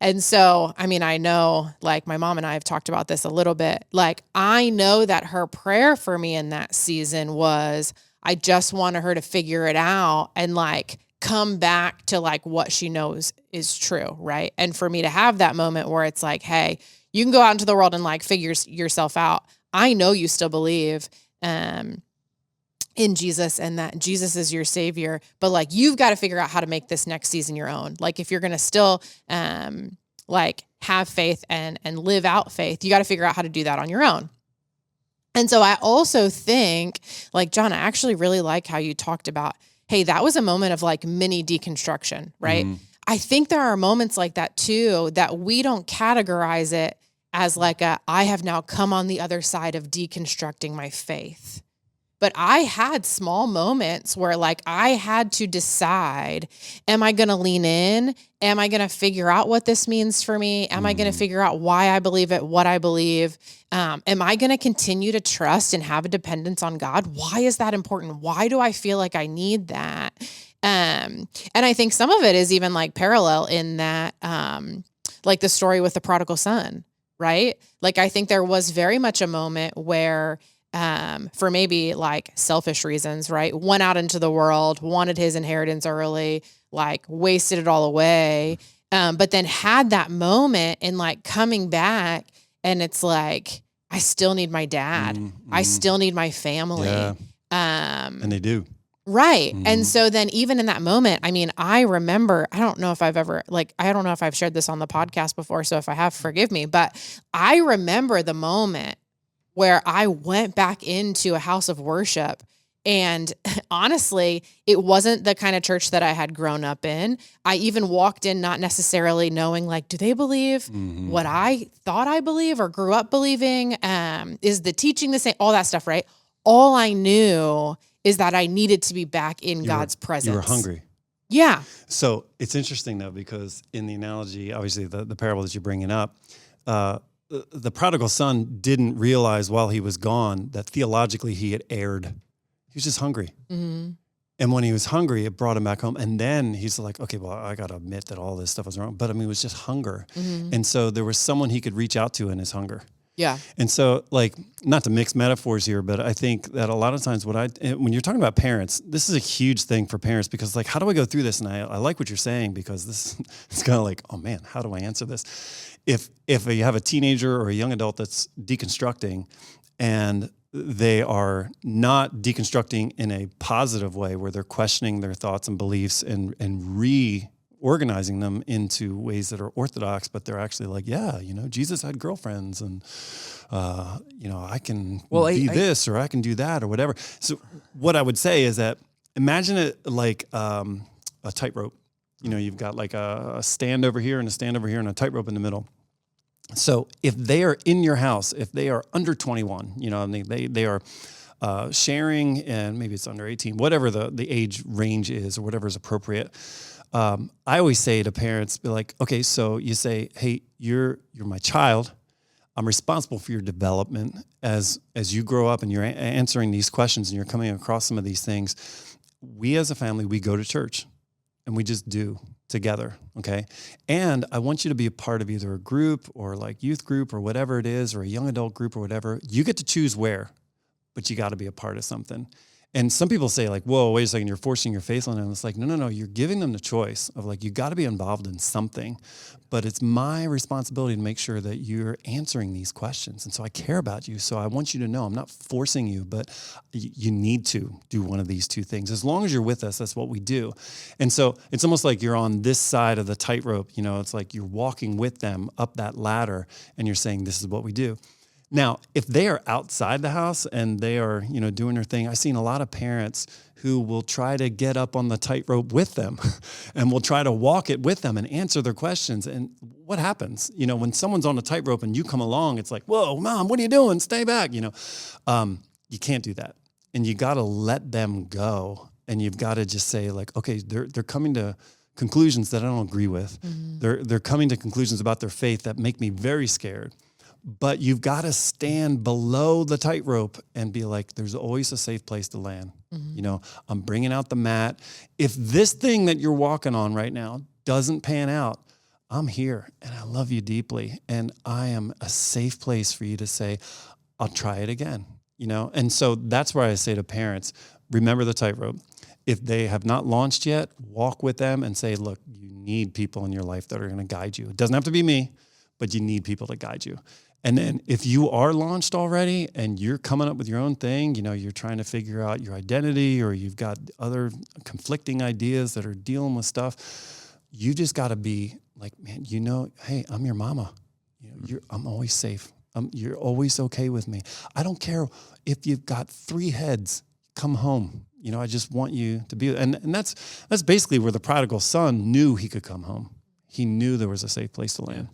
And so, I mean, I know like my mom and I have talked about this a little bit. Like, I know that her prayer for me in that season was, I just wanted her to figure it out and like come back to like what she knows is true, right? And for me to have that moment where it's like, hey, you can go out into the world and like figure yourself out. I know you still believe in Jesus and that Jesus is your savior, but like you've got to figure out how to make this next season your own. Like if you're going to still like have faith and live out faith, you got to figure out how to do that on your own. And so I also think, like, John, I actually really like how you talked about, hey, that was a moment of like mini deconstruction, right? I think there are moments like that too, that we don't categorize it as like I have now come on the other side of deconstructing my faith. But I had small moments where like I had to decide, am I going to lean in? Am I going to figure out what this means for me? Am I going to figure out why I believe it, what I believe? Am I going to continue to trust and have a dependence on God? Why is that important? Why do I feel like I need that? And I think some of it is even like parallel in that, like the story with the prodigal son, right? Like, I think there was very much a moment where, for maybe like selfish reasons, right? Went out into the world, wanted his inheritance early, like wasted it all away. But then had that moment and like coming back and it's like, I still need my dad. I still need my family. Yeah. And they do. Right. And so then even in that moment, I mean, I remember, I don't know if I've shared this on the podcast before. So if I have, forgive me, but I remember the moment where I went back into a house of worship. And honestly, it wasn't the kind of church that I had grown up in. I even walked in not necessarily knowing, like, do they believe what I thought I believe or grew up believing? Is the teaching the same? All that stuff, right? All I knew is that I needed to be back in God's presence. You were hungry. Yeah. So it's interesting, though, because in the analogy, obviously, the parable that you're bringing up, the prodigal son didn't realize while he was gone that theologically he had erred. He was just hungry. And when he was hungry, it brought him back home. And then he's like, okay, well, I got to admit that all this stuff was wrong. But I mean, it was just hunger. And so there was someone he could reach out to in his hunger. Yeah. And so, like, not to mix metaphors here, but I think that a lot of times when you're talking about parents, this is a huge thing for parents because, like, how do I go through this? And I like what you're saying because this it's kind of like, oh man, how do I answer this? If you have a teenager or a young adult that's deconstructing and they are not deconstructing in a positive way where they're questioning their thoughts and beliefs and organizing them into ways that are orthodox, but they're actually like, yeah, Jesus had girlfriends and, I can be this or I can do that or whatever. So what I would say is that imagine it like a tightrope. You've got like a stand over here and a stand over here and a tightrope in the middle. So if they are in your house, if they are under 21, and they are sharing, and maybe it's under 18, whatever the age range is or whatever is appropriate. I always say to parents, be like, okay, so you say, hey, you're my child. I'm responsible for your development as you grow up and you're answering these questions and you're coming across some of these things. We as a family, we go to church and we just do together, okay? And I want you to be a part of either a group or like youth group or whatever it is, or a young adult group or whatever. You get to choose where, but you got to be a part of something. And some people say like, whoa, wait a second, you're forcing your faith on them. It's like, no, you're giving them the choice of like, you got to be involved in something, but it's my responsibility to make sure that you're answering these questions. And so I care about you. So I want you to know, I'm not forcing you, but you need to do one of these two things. As long as you're with us, that's what we do. And so it's almost like you're on this side of the tightrope. It's like you're walking with them up that ladder and you're saying, this is what we do. Now, if they are outside the house and they are, doing their thing, I've seen a lot of parents who will try to get up on the tightrope with them and will try to walk it with them and answer their questions. And what happens? When someone's on a tightrope and you come along, it's like, whoa, Mom, what are you doing? Stay back. You can't do that. And you got to let them go. And you've got to just say like, okay, they're coming to conclusions that I don't agree with. Mm-hmm. They're coming to conclusions about their faith that make me very scared. But you've got to stand below the tightrope and be like, there's always a safe place to land. Mm-hmm. I'm bringing out the mat. If this thing that you're walking on right now doesn't pan out, I'm here and I love you deeply. And I am a safe place for you to say, I'll try it again. And so that's where I say to parents, remember the tightrope. If they have not launched yet, walk with them and say, look, you need people in your life that are going to guide you. It doesn't have to be me, but you need people to guide you. And then if you are launched already and you're coming up with your own thing, you're trying to figure out your identity or you've got other conflicting ideas that are dealing with stuff, you just got to be like, man, hey, I'm your mama. I'm always safe. You're always okay with me. I don't care if you've got 3 heads, come home. I just want you to be, and that's basically where the prodigal son knew he could come home. He knew there was a safe place to land.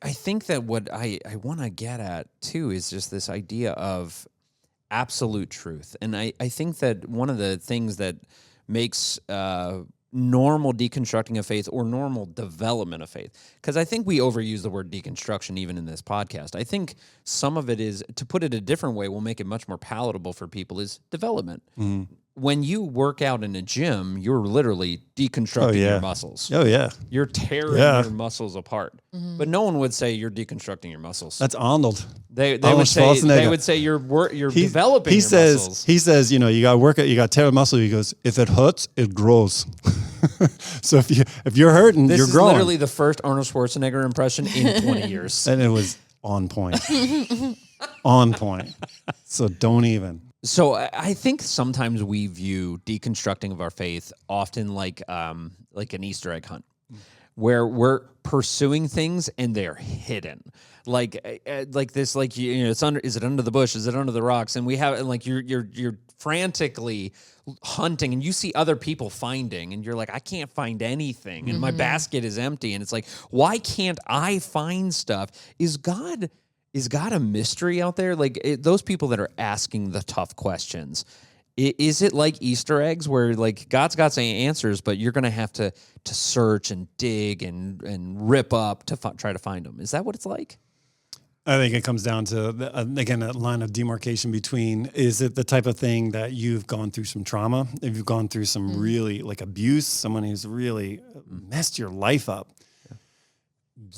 I think that what I want to get at, too, is just this idea of absolute truth. And I think that one of the things that makes normal deconstructing of faith or normal development of faith, because I think we overuse the word deconstruction even in this podcast. I think some of it is, to put it a different way, will make it much more palatable for people, is development. Mm. When you work out in a gym, you're literally deconstructing your muscles. Oh, yeah. You're tearing your muscles apart. Mm-hmm. But no one would say you're deconstructing your muscles. That's Arnold. They would say you're developing your muscles. He says, you got to work it, you got to tear a muscle. He goes, if it hurts, it grows. So if you're hurting, you're growing. This is literally the first Arnold Schwarzenegger impression in 20 years. And it was on point. On point. So don't even. So I think sometimes we view deconstructing of our faith often like an Easter egg hunt, where we're pursuing things and they're hidden, like this, it's under. Is it under the bush? Is it under the rocks? And we have you're frantically hunting, and you see other people finding, and you're like, I can't find anything, and my basket is empty, and it's like, why can't I find stuff? Is God a mystery out there? Those people that are asking the tough questions, is it like Easter eggs where God's got some answers, but you're going to have to search and dig and rip up to try to find them? Is that what it's like? I think it comes down to, again, that line of demarcation between, is it the type of thing that you've gone through some trauma, if you've gone through some really abuse, someone who's really messed your life up,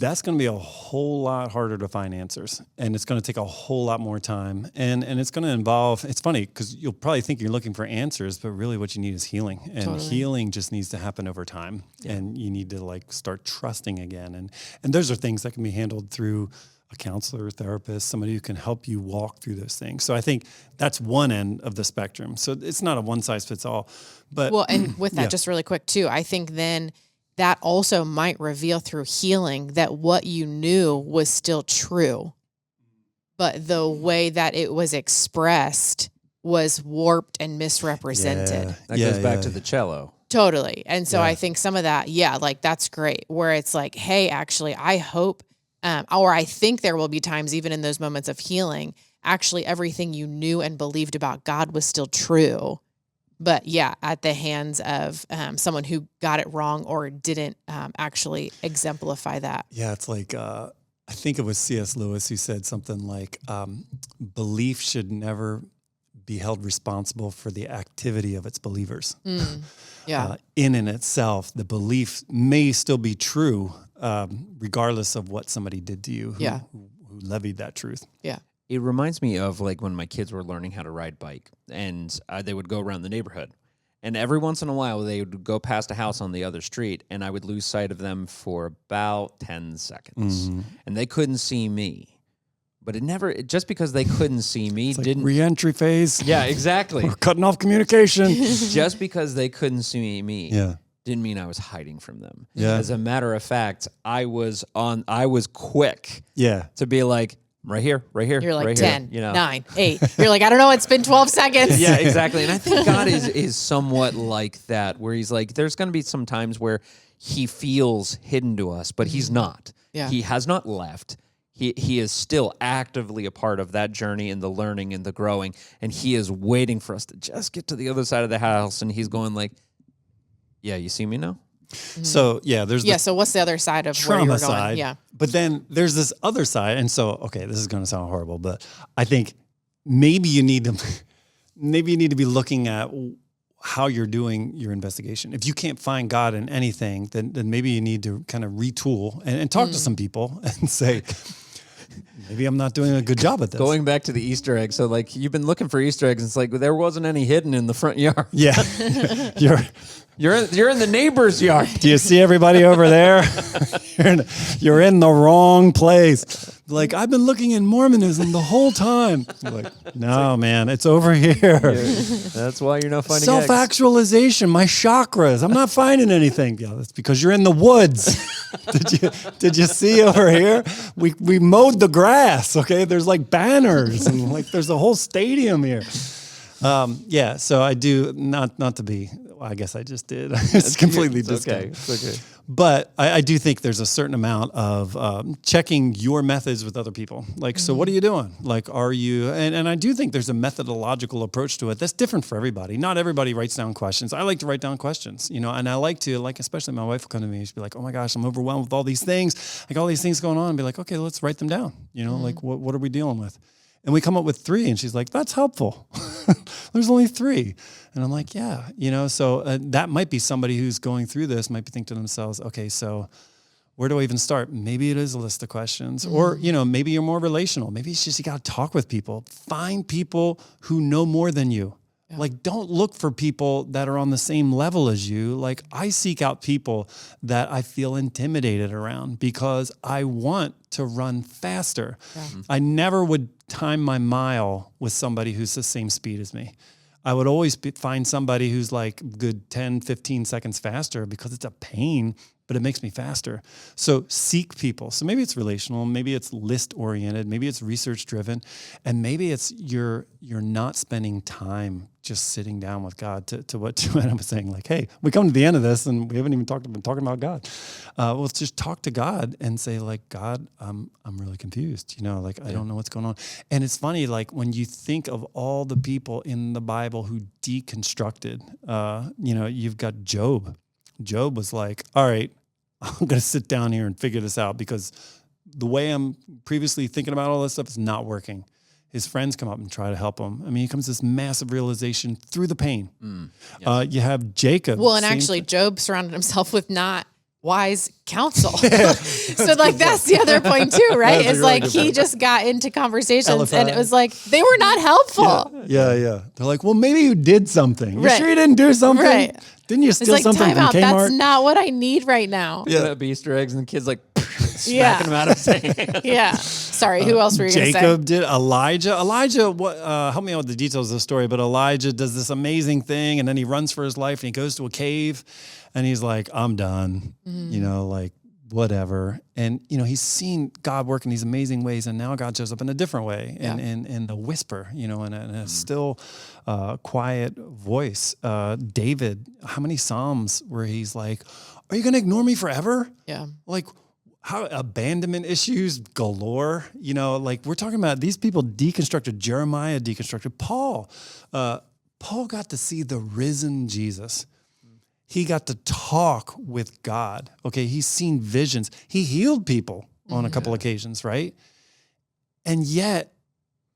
that's going to be a whole lot harder to find answers, and it's going to take a whole lot more time, and it's going to involve, it's funny because you'll probably think you're looking for answers, but really what you need is healing, and healing just needs to happen over time, and you need to start trusting again, and those are things that can be handled through a counselor, a therapist, somebody who can help you walk through those things. So I think that's one end of the spectrum. So it's not a one size fits all, but well, and with that, just really quick too, I think then that also might reveal through healing that what you knew was still true, but the way that it was expressed was warped and misrepresented. That goes back to the cello. Totally. And so I think some of that, like that's great, where it's like, hey, actually, I hope, or I think there will be times even in those moments of healing, actually everything you knew and believed about God was still true. But at the hands of someone who got it wrong or didn't actually exemplify that. Yeah, it's like, I think it was C.S. Lewis who said something like, belief should never be held responsible for the activity of its believers. In and itself, the belief may still be true, regardless of what somebody did to you who levied that truth. Yeah. It reminds me of like when my kids were learning how to ride bike, and they would go around the neighborhood. And every once in a while, they would go past a house on the other street, and I would lose sight of them for about 10 seconds. And they couldn't see me. But just because they couldn't see me didn't... Re-entry phase. Yeah, exactly. We're cutting off communication. Just because they couldn't see me didn't mean I was hiding from them. Yeah. As a matter of fact, I was quick to be like, right here. You're like right 10, here, 9, 8. You're like, I don't know, it's been 12 seconds. Yeah, exactly. And I think God is somewhat like that, where he's like, there's going to be some times where he feels hidden to us, but he's not. Yeah. He has not left. He is still actively a part of that journey and the learning and the growing, and he is waiting for us to just get to the other side of the house, and he's going like, yeah, you see me now? So, there's so what's the other side of where trauma you're going? side. Yeah. But then there's this other side, and so, okay, this is going to sound horrible, but I think maybe you need to be looking at how you're doing your investigation. If you can't find God in anything, then maybe you need to kind of retool and talk to some people and say, maybe I'm not doing a good job at this. Going back to the Easter egg, so like you've been looking for Easter eggs, and it's like there wasn't any hidden in the front yard. Yeah, you're in the neighbor's yard. Do you see everybody over there? You're in the wrong place. Like, I've been looking in Mormonism the whole time. Like, no, man, it's over here. That's why you're not finding eggs. Self-actualization, my chakras. I'm not finding anything. Yeah, that's because you're in the woods. Did you see over here? We mowed the grass. Okay, there's like banners and like there's a whole stadium here. So I do not to be. I guess I just did. It's completely disconnected. It's okay. But I do think there's a certain amount of checking your methods with other people. Like, so what are you doing? Like, are you, and I do think there's a methodological approach to it that's different for everybody. Not everybody writes down questions. I like to write down questions, and I like to, especially my wife will come to me and she'll be like, oh my gosh, I'm overwhelmed with all these things, like all these things going on, and be like, okay, let's write them down. Like what are we dealing with? And we come up with 3, and she's like, that's helpful. There's only 3. And I'm like, yeah, so that might be somebody who's going through this, might be thinking to themselves, okay, so where do I even start? Maybe it is a list of questions, or, maybe you're more relational. Maybe it's just you got to talk with people. Find people who know more than you. Yeah. Like, don't look for people that are on the same level as you. Like, I seek out people that I feel intimidated around because I want to run faster. Yeah. I never would time my mile with somebody who's the same speed as me. I would always find somebody who's like good 10, 15 seconds faster because it's a pain, but it makes me faster. So seek people. So maybe it's relational, maybe it's list oriented, maybe it's research driven, and maybe it's you're not spending time just sitting down with God to what Joanna was saying, like, hey, we come to the end of this and we haven't even been talking about God. Well, just talk to God and say, like, God, I'm really confused. I don't know what's going on. And it's funny, like when you think of all the people in the Bible who deconstructed, you've got Job. Job was like, all right, I'm going to sit down here and figure this out because the way I'm previously thinking about all this stuff is not working. His friends come up and try to help him. I mean, he comes to this massive realization through the pain. You have Jacob. Well, and actually, Job surrounded himself with not wise counsel. So like that's the other point too, right? It's really like he just got into conversations and it was like they were not helpful. Yeah. They're like, well, maybe you did something. You sure you didn't do something? Right. Didn't you steal something from Kmart? That's not what I need right now. Yeah, Easter eggs and the kids like smacking them out of his hand. Yeah. Sorry, who else were you going to say? Jacob did. Elijah, what? Help me out with the details of the story. But Elijah does this amazing thing, and then he runs for his life, and he goes to a cave, and he's like, "I'm done," like whatever. And he's seen God work in these amazing ways, and now God shows up in a different way, and in a whisper, in a still, quiet voice. David, how many Psalms where he's like, "Are you going to ignore me forever?" Yeah, like. How abandonment issues galore, we're talking about these people deconstructed. Jeremiah deconstructed. Paul got to see the risen Jesus. He got to talk with God. Okay, he's seen visions. He healed people on a couple occasions, right? And yet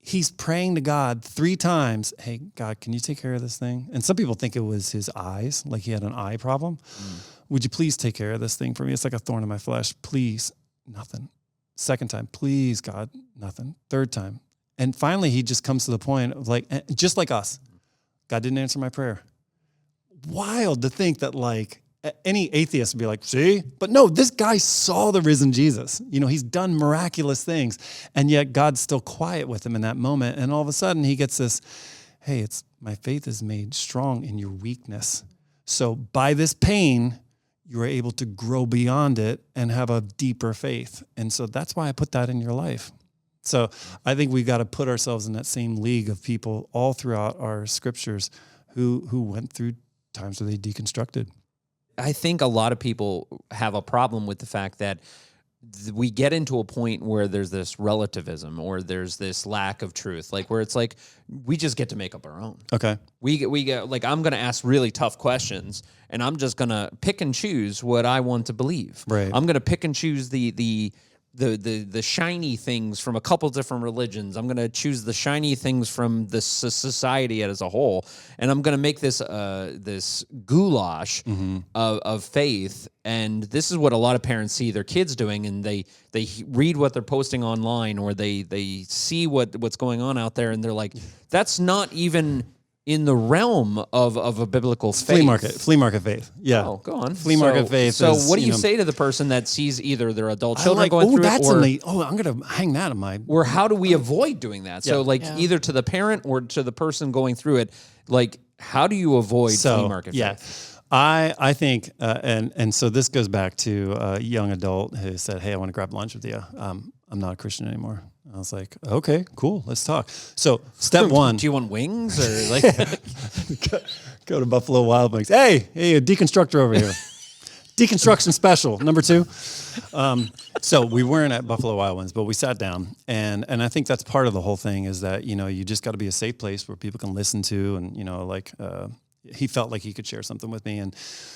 he's praying to God 3 times. Hey, God, can you take care of this thing? And some people think it was his eyes, like he had an eye problem. Would you please take care of this thing for me? It's like a thorn in my flesh. Please, nothing. Second time, please, God, nothing. Third time. And finally, he just comes to the point of just like us, God didn't answer my prayer. Wild to think that any atheist would be like, see? But no, this guy saw the risen Jesus. He's done miraculous things. And yet God's still quiet with him in that moment. And all of a sudden he gets this, hey, my faith is made strong in your weakness. So by this pain, you are able to grow beyond it and have a deeper faith. And so that's why I put that in your life. So I think we've got to put ourselves in that same league of people all throughout our scriptures who went through times where they deconstructed. I think a lot of people have a problem with the fact that we get into a point where there's this relativism or there's this lack of truth, where it's we just get to make up our own. Okay. We get I'm going to ask really tough questions, and I'm just going to pick and choose what I want to believe. Right. I'm going to pick and choose the shiny things from a couple different religions. I'm going to choose the shiny things from the society as a whole, and I'm going to make this this goulash of faith. And this is what a lot of parents see their kids doing, and they read what they're posting online, or they see what's going on out there, and they're like, that's not even in the realm of a biblical faith. Flea market faith. Yeah. Oh, go on. Flea market faith. So is, what do you say to the person that sees either their adult children like, going through that's it, I'm going to hang that on my... Or how do we avoid doing that? So either to the parent or to the person going through it, how do you avoid flea market faith? I think, and so this goes back to a young adult who said, hey, I want to grab lunch with you. I'm not a Christian anymore. I was like, okay, cool, let's talk. So step one. Do you want wings or Go to Buffalo Wild Wings. Hey, a deconstructor over here. Deconstruction special, number 2. So we weren't at Buffalo Wild Wings, but we sat down, and I think that's part of the whole thing is that, you just got to be a safe place where people can listen to, and, he felt like he could share something with me. And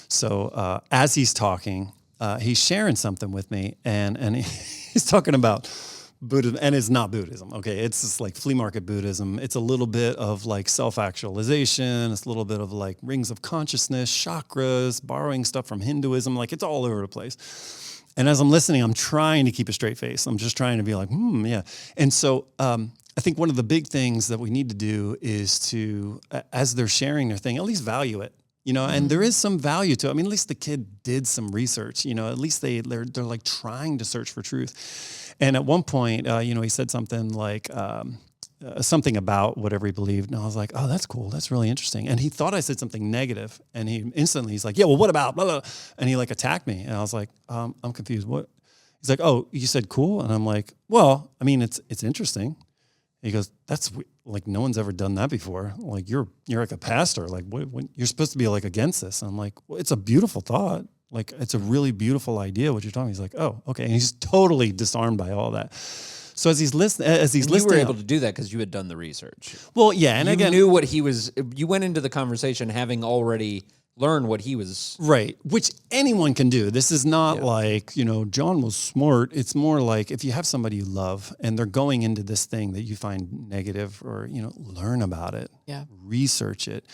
so as he's talking, he's sharing something with me, and he's talking about Buddhism, and it's not Buddhism. Okay, it's just flea market Buddhism. It's a little bit of self-actualization. It's a little bit of rings of consciousness, chakras, borrowing stuff from Hinduism. It's all over the place. And as I'm listening, I'm trying to keep a straight face. I'm just trying to be yeah. And so I think one of the big things that we need to do is to, as they're sharing their thing, at least value it. And there is some value to it. I mean, at least the kid did some research. At least they're trying to search for truth. And at one point, he said something something about whatever he believed, and I was like, oh, that's cool, that's really interesting. And he thought I said something negative, and he's like, yeah, well, what about blah, blah, and he attacked me, and I was like, I'm confused. What? He's like, oh, you said cool, and I'm like, well, I mean, it's interesting. He goes, that's no one's ever done that before. You're like a pastor. What, you're supposed to be against this. And I'm like, well, it's a beautiful thought. It's a really beautiful idea what you're talking. He's like, oh, okay. And he's totally disarmed by all that. So as he's listening, you were able to do that because you had done the research. Well, yeah, and you knew what he was. You went into the conversation having already learned what he was. Right, which anyone can do. This is not John was smart. It's more if you have somebody you love and they're going into this thing that you find negative, or learn about it, research it,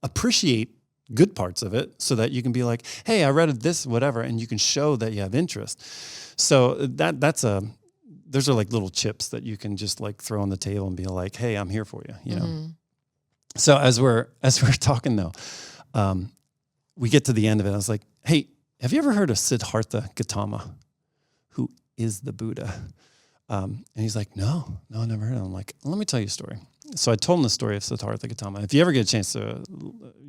appreciate good parts of it, so that you can be like, hey, I read this, whatever, and you can show that you have interest. So those are little chips that you can just throw on the table and be like, hey, I'm here for you, you know? So as we're talking though, we get to the end of it. I was like, hey, have you ever heard of Siddhartha Gautama, who is the Buddha? And he's like, no, I never heard of him. I'm like, let me tell you a story. So I told him the story of Siddhartha Gautama. If you ever get a chance to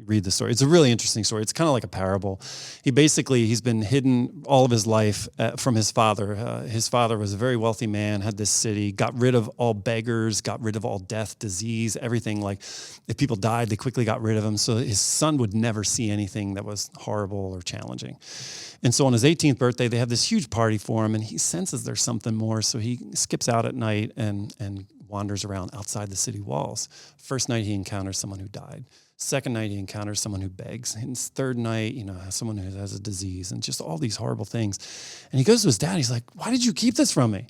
read the story, it's a really interesting story. It's kind of like a parable. He's been hidden all of his life from his father. His father was a very wealthy man, had this city, got rid of all beggars, got rid of all death, disease, everything. Like if people died, they quickly got rid of them. So his son would never see anything that was horrible or challenging. And so on his 18th birthday, they have this huge party for him, and he senses there's something more. So he skips out at night and wanders around outside the city walls. First night, he encounters someone who died. Second night, he encounters someone who begs. And third night, someone who has a disease and just all these horrible things. And he goes to his dad. He's like, why did you keep this from me?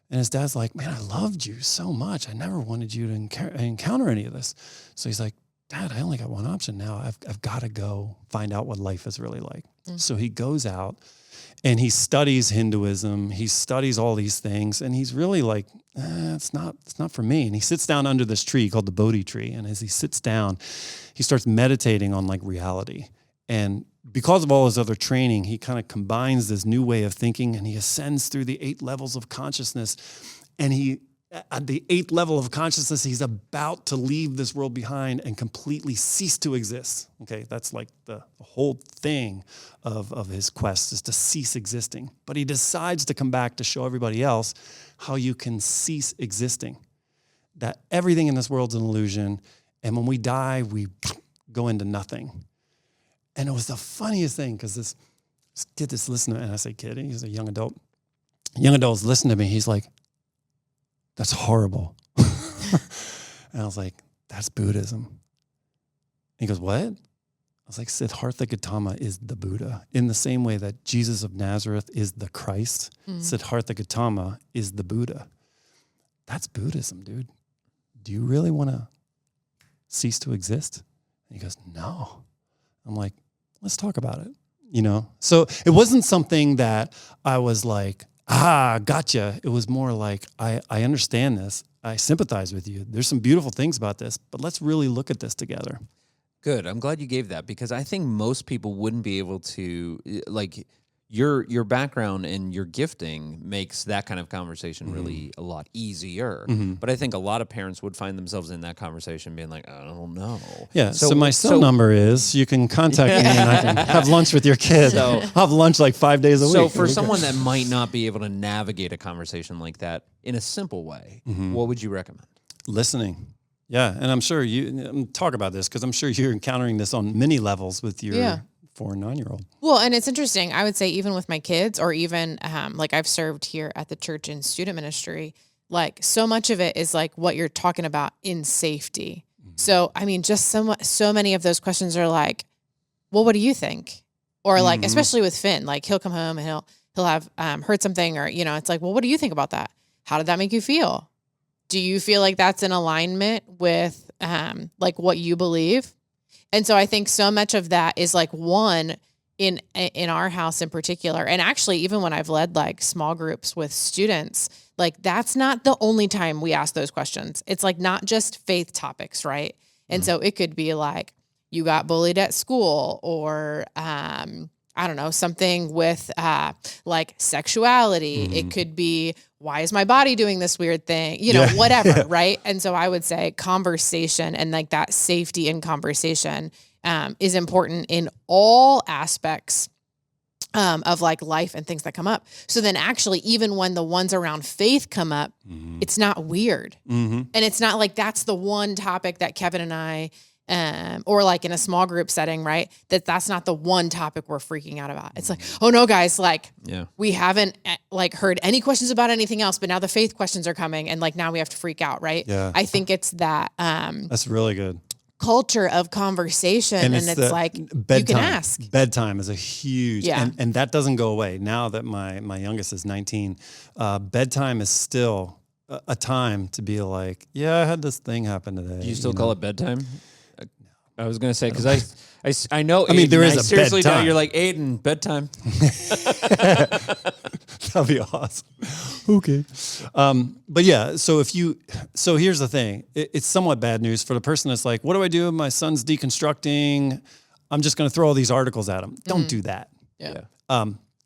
And his dad's like, man, I loved you so much. I never wanted you to encounter any of this. So he's like, Dad, I only got one option now. I've got to go find out what life is really like. So he goes out and he studies Hinduism. He studies all these things. And he's really like, it's not for me. And he sits down under this tree called the Bodhi tree. And as he sits down, he starts meditating on like reality. And because of all his other training, he kind of combines this new way of thinking, and he ascends through the 8 levels of consciousness. And at the 8th level of consciousness, he's about to leave this world behind and completely cease to exist. Okay, that's like the whole thing of his quest, is to cease existing. But he decides to come back to show everybody else how you can cease existing, that everything in this world's an illusion, and when we die, we go into nothing. And it was the funniest thing, because this kid that's listening, and I say kid, he's a young adult. Young adults listen to me, he's like, that's horrible. And I was like, that's Buddhism. And he goes, what? I was like, Siddhartha Gautama is the Buddha. In the same way that Jesus of Nazareth is the Christ, Siddhartha Gautama is the Buddha. That's Buddhism, dude. Do you really want to cease to exist? And he goes, no. I'm like, let's talk about it. So it wasn't something that I was like, gotcha. It was more like, I understand this. I sympathize with you. There's some beautiful things about this, but let's really look at this together. Good. I'm glad you gave that, because I think most people wouldn't be able to, like, your background and your gifting makes that kind of conversation really a lot easier. But I think a lot of parents would find themselves in that conversation being like, I don't know. Yeah. So my cell number is, you can contact me and I can have lunch with your kid. So, I'll have lunch like 5 days a week. So for someone that might not be able to navigate a conversation like that in a simple way, what would you recommend? Listening. Yeah. And I'm sure you talk about this, because I'm sure you're encountering this on many levels with your 4 and 9-year-old. Well, and it's interesting. I would say even with my kids, or even like I've served here at the church in student ministry, like so much of it is like what you're talking about in safety. So, I mean, just so many of those questions are like, well, what do you think? Or like, especially with Finn, like he'll come home and he'll have heard something, or, it's like, well, what do you think about that? How did that make you feel? Do you feel like that's in alignment with like what you believe? And so I think so much of that is like one in our house in particular. And actually, even when I've led like small groups with students, like that's not the only time we ask those questions. It's like not just faith topics, right? And so it could be like, you got bullied at school, or I don't know, something with like sexuality. It could be, why is my body doing this weird thing? Whatever, right? And so I would say conversation, and like that safety in conversation is important in all aspects of like life and things that come up. So then actually, even when the ones around faith come up, it's not weird. And it's not like that's the one topic that Kevin and I or like in a small group setting, right? That's not the one topic we're freaking out about. It's like, oh no, guys, like we haven't like heard any questions about anything else, but now the faith questions are coming, and like now we have to freak out, right? Yeah. I think it's that. That's really good. Culture of conversation, and it's like bedtime. You can ask. Bedtime is a huge, and that doesn't go away. Now that my youngest is 19, bedtime is still a time to be like, yeah, I had this thing happen today. Do you still call it bedtime? I was going to say, because I know. I mean, there is a seriously bedtime. Now you're like, Aiden, bedtime. That'd be awesome. Okay. But yeah, so here's the thing. It's somewhat bad news for the person that's like, what do I do? My son's deconstructing. I'm just going to throw all these articles at him. Don't do that. Yeah.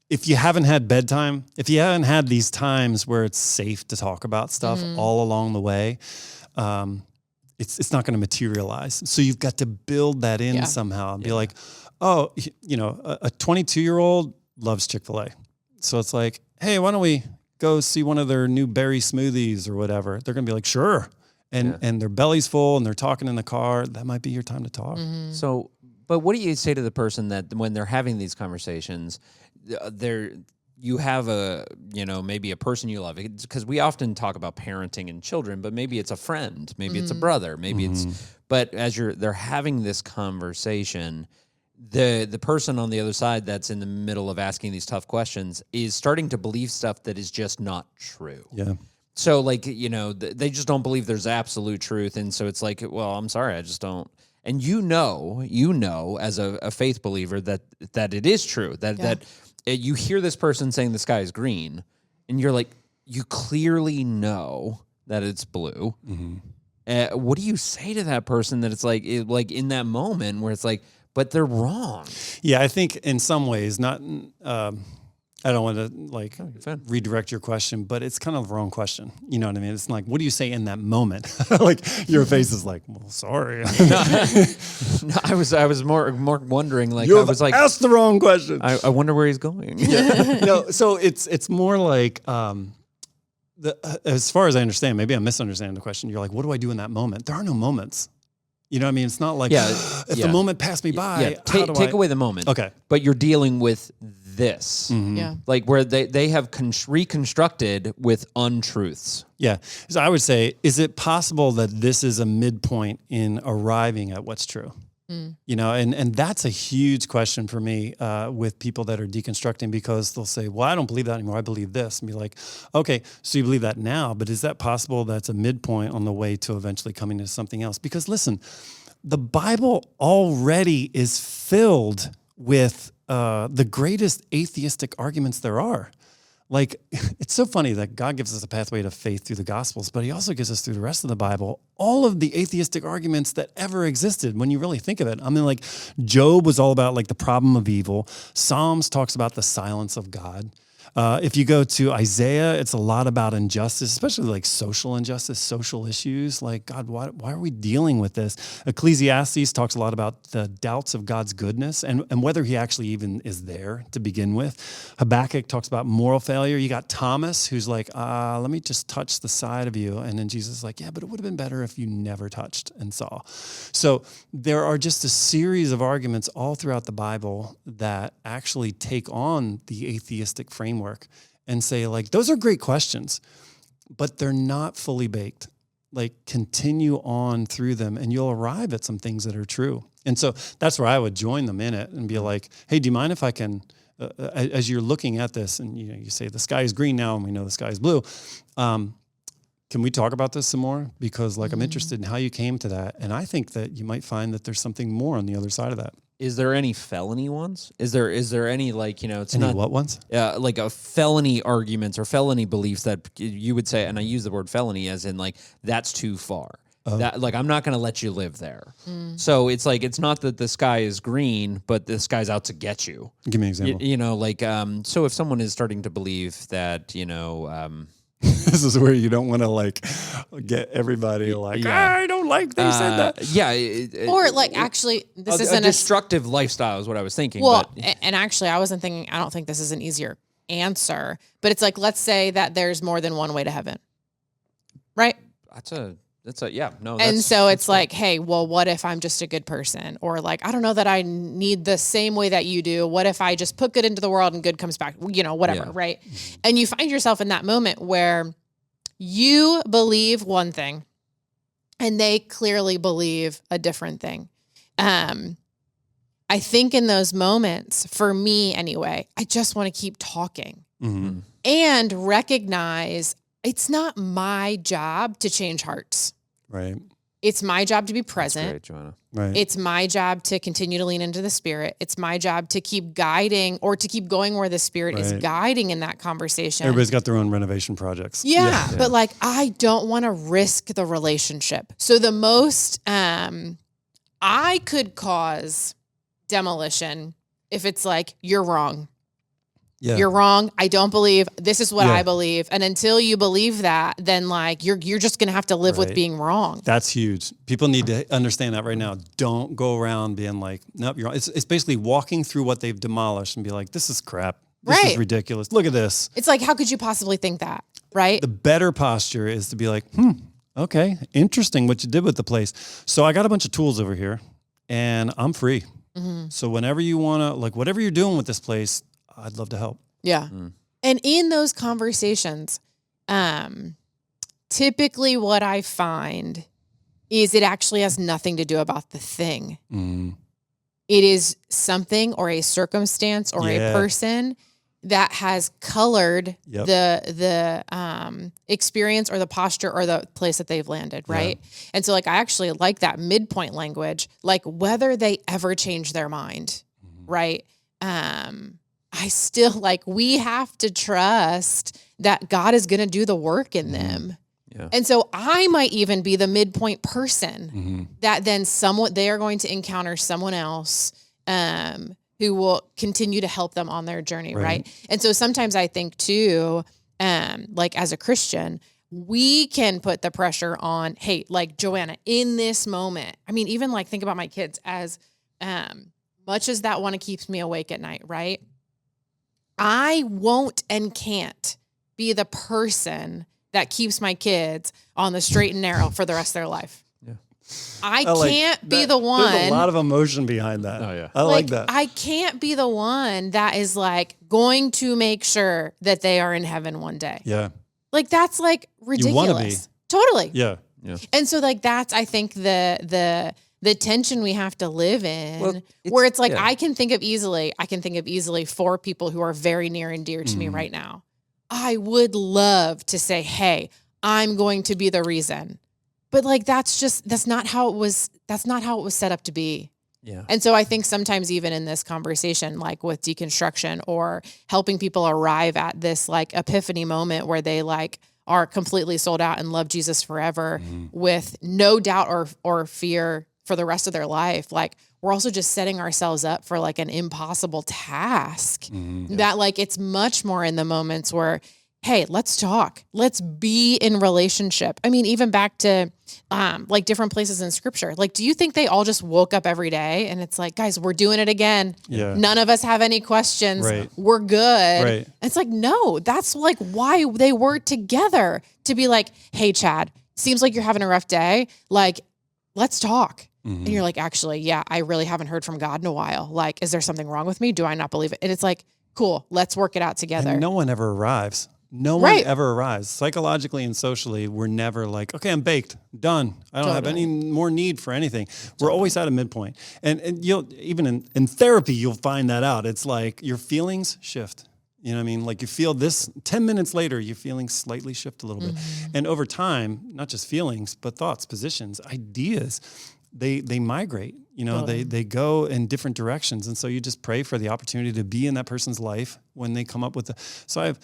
if you haven't had bedtime, if you haven't had these times where it's safe to talk about stuff all along the way, it's not going to materialize. So you've got to build that in somehow and be like, oh, you know, a 22-year-old loves Chick-fil-A. So it's like, hey, why don't we go see one of their new berry smoothies or whatever? They're going to be like, sure. And their belly's full and they're talking in the car. That might be your time to talk. So, but what do you say to the person that when they're having these conversations, you have maybe a person you love, because we often talk about parenting and children, but maybe it's a friend, maybe it's a brother, maybe but as they're having this conversation, the person on the other side that's in the middle of asking these tough questions is starting to believe stuff that is just not true. Yeah. So like, you know, they just don't believe there's absolute truth. And so it's like, well, I'm sorry, I just don't. And you know, as a faith believer that it is true, that you hear this person saying the sky is green and you're like, you clearly know that it's blue. What do you say to that person that it's like in that moment where it's like, but they're wrong? Yeah, I think in some ways, not, I don't want to redirect your question, but it's kind of the wrong question. You know what I mean? It's like, what do you say in that moment? Like your face is like, well, sorry. No, I was more wondering, like, I was like, asked the wrong question. I wonder where he's going. No, so it's more like, as far as I understand, maybe I'm misunderstanding the question. You're like, what do I do in that moment? There are no moments. You know what I mean? It's not like, if the moment passed me by, take away the moment. Okay. But you're dealing with this. Like where they have reconstructed with untruths. Yeah. So I would say, is it possible that this is a midpoint in arriving at what's true? You know, and that's a huge question for me with people that are deconstructing, because they'll say, well, I don't believe that anymore. I believe this. And be like, okay, so you believe that now, but is that possible that's a midpoint on the way to eventually coming to something else? Because listen, the Bible already is filled with the greatest atheistic arguments there are. Like, it's so funny that God gives us a pathway to faith through the Gospels, but he also gives us through the rest of the Bible all of the atheistic arguments that ever existed when you really think of it. I mean, like, Job was all about, like, the problem of evil. Psalms talks about the silence of God. If you go to Isaiah, it's a lot about injustice, especially like social injustice, social issues. Like, God, why are we dealing with this? Ecclesiastes talks a lot about the doubts of God's goodness and whether he actually even is there to begin with. Habakkuk talks about moral failure. You got Thomas, who's like, let me just touch the side of you. And then Jesus is like, yeah, but it would have been better if you never touched and saw. So there are just a series of arguments all throughout the Bible that actually take on the atheistic framework and say, like, those are great questions, but they're not fully baked. Like, continue on through them and you'll arrive at some things that are true. And so that's where I would join them in it and be like, hey, do you mind if I can, as you're looking at this and you say the sky is green now and we know the sky is blue, can we talk about this some more? Because I'm interested in how you came to that. And I think that you might find that there's something more on the other side of that. Is there any felony ones? Is there any, like, it's any not what ones? Like a felony arguments or felony beliefs that you would say, and I use the word felony as in like that's too far. That, like, I'm not going to let you live there. So it's like, it's not that the sky is green, but the sky's out to get you. Give me an example. So if someone is starting to believe that, this is where you don't want to like get everybody like, I don't like they said that. Or like, actually, this isn't a destructive lifestyle is what I was thinking. Well, and actually I wasn't thinking, I don't think this is an easier answer, but it's like, let's say that there's more than one way to heaven, right? And so it's like, hey, well, what if I'm just a good person? Or like, I don't know that I need the same way that you do. What if I just put good into the world and good comes back, whatever, right? And you find yourself in that moment where you believe one thing and they clearly believe a different thing. I think in those moments, for me anyway, I just want to keep talking and recognize it's not my job to change hearts. Right. It's my job to be present. That's great, Joanna. Right. It's my job to continue to lean into the Spirit. It's my job to keep guiding or to keep going where the Spirit is guiding in that conversation. Everybody's got their own renovation projects. Yeah. But like, I don't want to risk the relationship. So the most, I could cause demolition if it's like, you're wrong. Yeah. You're wrong. I don't believe. This is what Yeah. I believe. And until you believe that, then like you're just going to have to live with Right. being wrong. That's huge. People need to understand that right now. Don't go around being like, nope, you're wrong. It's basically walking through what they've demolished and be like, this is crap. This is Right. ridiculous. Look at this. It's like, how could you possibly think that? Right? The better posture is to be like, okay, interesting what you did with the place. So I got a bunch of tools over here and I'm free. So whenever you want to, like whatever you're doing with this place, I'd love to help. Yeah. And in those conversations, typically what I find is it actually has nothing to do about the thing. It is something or a circumstance or a person that has colored the experience or the posture or the place that they've landed, right? And so like I actually like that midpoint language, like whether they ever change their mind, right? I still like we have to trust that God is going to do the work in them. Yeah. And so I might even be the midpoint person that then they are going to encounter someone else who will continue to help them on their journey, right? And so sometimes I think too, like as a Christian, we can put the pressure on, hey, like Joanna, in this moment, I mean, even like think about my kids as much as that one keeps me awake at night, right? I won't and can't be the person that keeps my kids on the straight and narrow for the rest of their life. Yeah. I can't be the one. There's a lot of emotion behind that. Oh, yeah. I like that. I can't be the one that is like going to make sure that they are in heaven one day. Yeah. Like that's like ridiculous. You wanna be. Totally. Yeah. And so like that's I think the tension we have to live in where it's like I can think of easily 4 people who are very near and dear to me right now. I would love to say, hey, I'm going to be the reason. But like that's not how it was set up to be. Yeah. And so I think sometimes even in this conversation, like with deconstruction or helping people arrive at this like epiphany moment where they like are completely sold out and love Jesus forever with no doubt or fear for the rest of their life, like we're also just setting ourselves up for like an impossible task that like it's much more in the moments where, hey, let's talk, let's be in relationship. I mean, even back to like different places in scripture, like, do you think they all just woke up every day and it's like, guys, we're doing it again. Yeah. None of us have any questions. Right. We're good. Right. It's like, no, that's like why they were together to be like, hey, Chad, seems like you're having a rough day. Like, let's talk. And you're like, actually, yeah, I really haven't heard from God in a while. Like, is there something wrong with me? Do I not believe it? And it's like, cool, let's work it out together. And no one ever arrives. No one ever arrives. Psychologically and socially, we're never like, okay, I'm baked, done. I don't have any more need for anything. We're always at a midpoint. And you'll even in therapy, you'll find that out. It's like your feelings shift. You know what I mean? Like you feel this 10 minutes later, your feelings slightly shift a little bit. And over time, not just feelings, but thoughts, positions, ideas, they migrate, you know, they go in different directions. And so you just pray for the opportunity to be in that person's life when they come up with so I have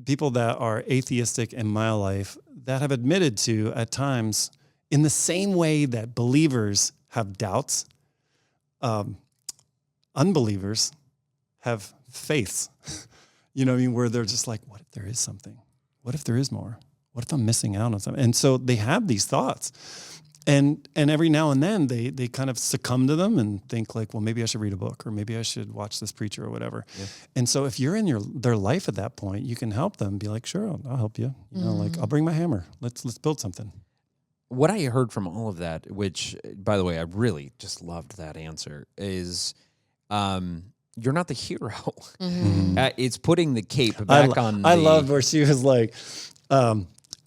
people that are atheistic in my life that have admitted to at times in the same way that believers have doubts, unbelievers have faiths, you know what I mean? Where they're just like, what if there is something? What if there is more? What if I'm missing out on something? And so they have these thoughts. And every now and then they kind of succumb to them and think like, well, maybe I should read a book or maybe I should watch this preacher or whatever. Yeah. And so if you're in their life at that point, you can help them be like, sure, I'll help you. You know, like I'll bring my hammer. Let's build something. What I heard from all of that, which by the way, I really just loved that answer, is you're not the hero. It's putting the cape back on. I loved where she was like,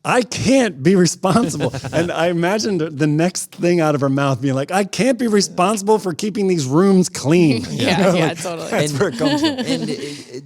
I can't be responsible. And I imagined the next thing out of her mouth being like, I can't be responsible for keeping these rooms clean. Totally. That's where it comes from. And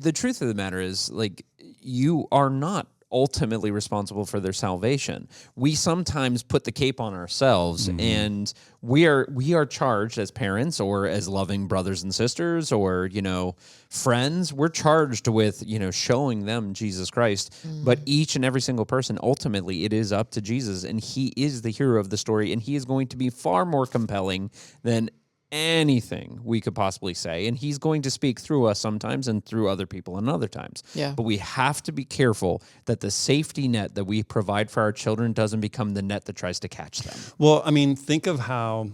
the truth of the matter is, like, you are not ultimately responsible for their salvation. We sometimes put the cape on ourselves, and we are charged as parents or as loving brothers and sisters or, you know, friends. We're charged with, you know, showing them Jesus Christ. But each and every single person, ultimately, it is up to Jesus, and he is the hero of the story, and he is going to be far more compelling than anything we could possibly say, and he's going to speak through us sometimes and through other people and other times. Yeah. But we have to be careful that the safety net that we provide for our children doesn't become the net that tries to catch them. Well, I mean, think of how...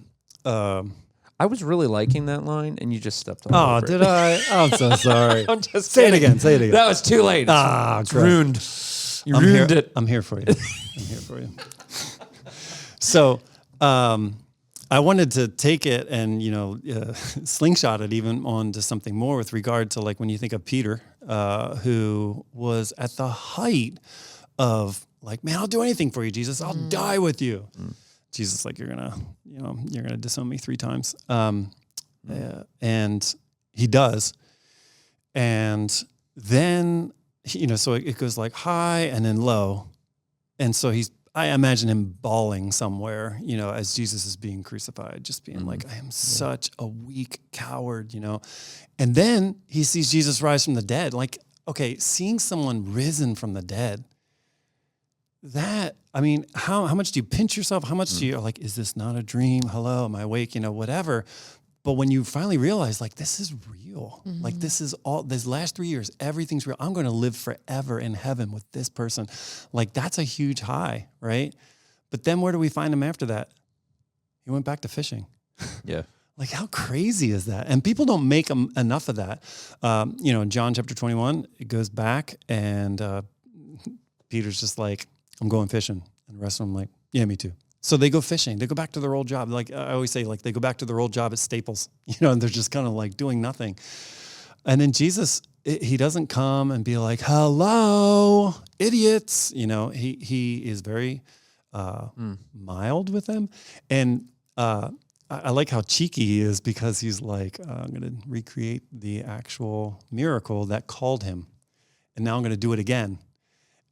I was really liking that line, and you just stepped on Oh, over did it. I? I'm so sorry. I'm just Say it kidding. again. Say it again. That was too late. It's crap. ruined. You ruined it. I'm here for you. I'm here for you. So, I wanted to take it and, slingshot it even onto something more with regard to, like, when you think of Peter, who was at the height of, like, man, I'll do anything for you, Jesus. I'll die with you. Jesus, like, you're gonna disown me 3 times. And he does. And then, so it goes like high and then low. And so I imagine him bawling somewhere, as Jesus is being crucified, just being like, I am such a weak coward, And then he sees Jesus rise from the dead. Like, okay, seeing someone risen from the dead, how much do you pinch yourself? How much do you like, is this not a dream? Hello, am I awake? Whatever. But when you finally realize, like, this is real, like, this is all, these last 3 years, everything's real. I'm going to live forever in heaven with this person. Like, that's a huge high, right? But then where do we find him after that? He went back to fishing. Yeah. Like, how crazy is that? And people don't make enough of that. In John chapter 21, it goes back and Peter's just like, I'm going fishing. And the rest of them like, yeah, me too. So they go fishing. They go back to their old job. Like I always say, like, they go back to their old job at Staples, and they're just kind of like doing nothing. And then Jesus, he doesn't come and be like, hello, idiots. He is very mild with them. And I like how cheeky he is, because he's like, I'm going to recreate the actual miracle that called him. And now I'm going to do it again.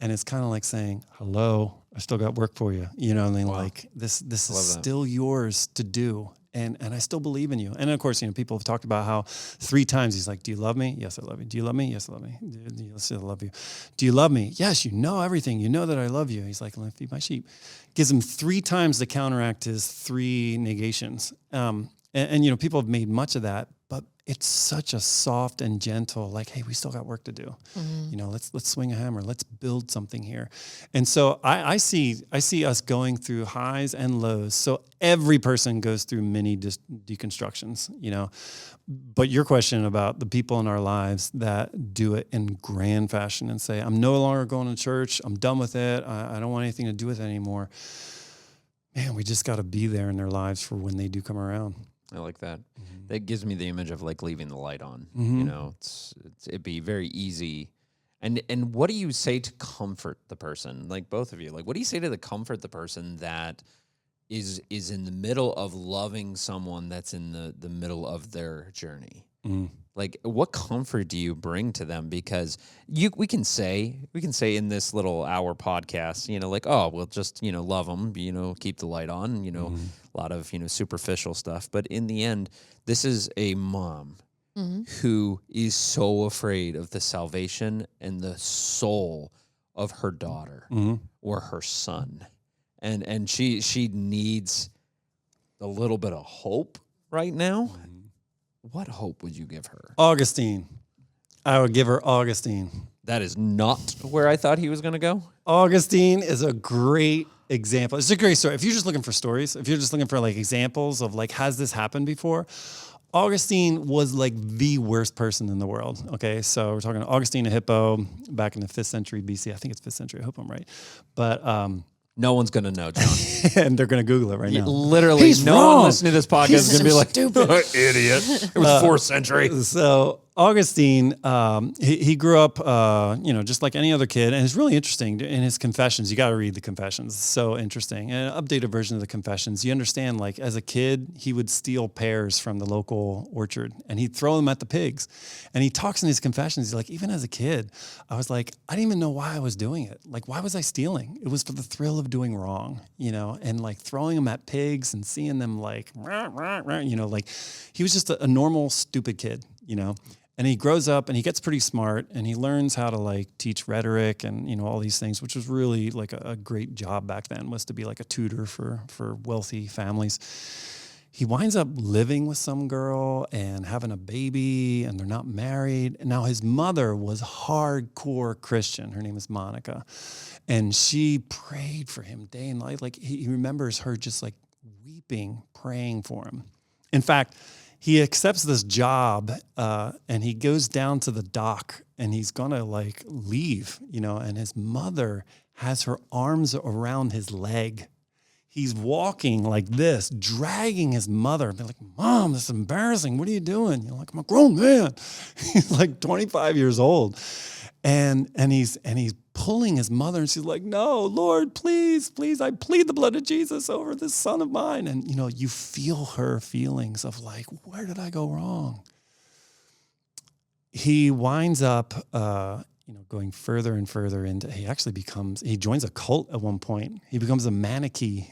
And it's kind of like saying, hello, I still got work for you. Like, this is still yours to do. And I still believe in you. And of course, people have talked about how 3 times he's like, do you love me? Yes, I love you. Do you love me? Yes, I love me. Yes, I love you. Do you love me? Yes, you know everything. You know that I love you. He's like, let me feed my sheep. Gives him 3 times to counteract his 3 negations. And people have made much of that, but it's such a soft and gentle, like, hey, we still got work to do. Let's swing a hammer. Let's build something here. And so I see us going through highs and lows. So every person goes through many deconstructions, But your question about the people in our lives that do it in grand fashion and say, I'm no longer going to church. I'm done with it. I don't want anything to do with it anymore. Man, we just got to be there in their lives for when they do come around. I like that. That gives me the image of, like, leaving the light on. It'd be very easy. And what do you say to comfort the person? Like, both of you, like, what do you say to comfort the person that is in the middle of loving someone that's in the middle of their journey? Like, what comfort do you bring to them? Because we can say in this little hour podcast, like, oh, we'll just, love them, keep the light on, a lot of, superficial stuff. But in the end, this is a mom who is so afraid of the salvation and the soul of her daughter or her son. And she needs a little bit of hope right now. What hope would you give her? Augustine. I would give her Augustine. That is not where I thought he was going to go. Augustine is a great example. It's a great story. If you're just looking for stories, if you're just looking for, like, examples of, like, has this happened before? Augustine was, like, the worst person in the world. Okay, so we're talking Augustine of Hippo back in the 5th century BC. I think it's 5th century. I hope I'm right. But no one's going to know, John. and they're going to Google it right now. Literally, He's no wrong. one listening to this podcast is going to be like, stupid. Idiot. It was 4th century. So Augustine, he grew up, just like any other kid. And it's really interesting in his Confessions. You got to read the Confessions. It's so interesting. And an updated version of the Confessions. You understand, like, as a kid, he would steal pears from the local orchard and he'd throw them at the pigs. And he talks in his Confessions. He's like, even as a kid, I was like, I didn't even know why I was doing it. Like, why was I stealing? It was for the thrill of doing wrong, and like throwing them at pigs and seeing them like, like he was just a normal, stupid kid, And he grows up and he gets pretty smart and he learns how to, like, teach rhetoric and, all these things, which was really like a great job back then, was to be like a tutor for wealthy families. he winds up living with some girl and having a baby, and they're not married. Now his mother was hardcore Christian. Her name is Monica. And she prayed for him day and night. Like he remembers her just like weeping, praying for him. In fact, he accepts this job and he goes down to the dock and he's gonna like leave, and his mother has her arms around his leg. He's walking like this, dragging his mother. They're like, Mom, this is embarrassing. What are you doing? You're like, I'm a grown man. He's like 25 years old. And he's pulling his mother, and she's like, no, Lord, please, I plead the blood of Jesus over this son of mine. And, you feel her feelings of like, where did I go wrong? He winds up, going further and further into, he joins a cult at one point. He becomes a Manichae.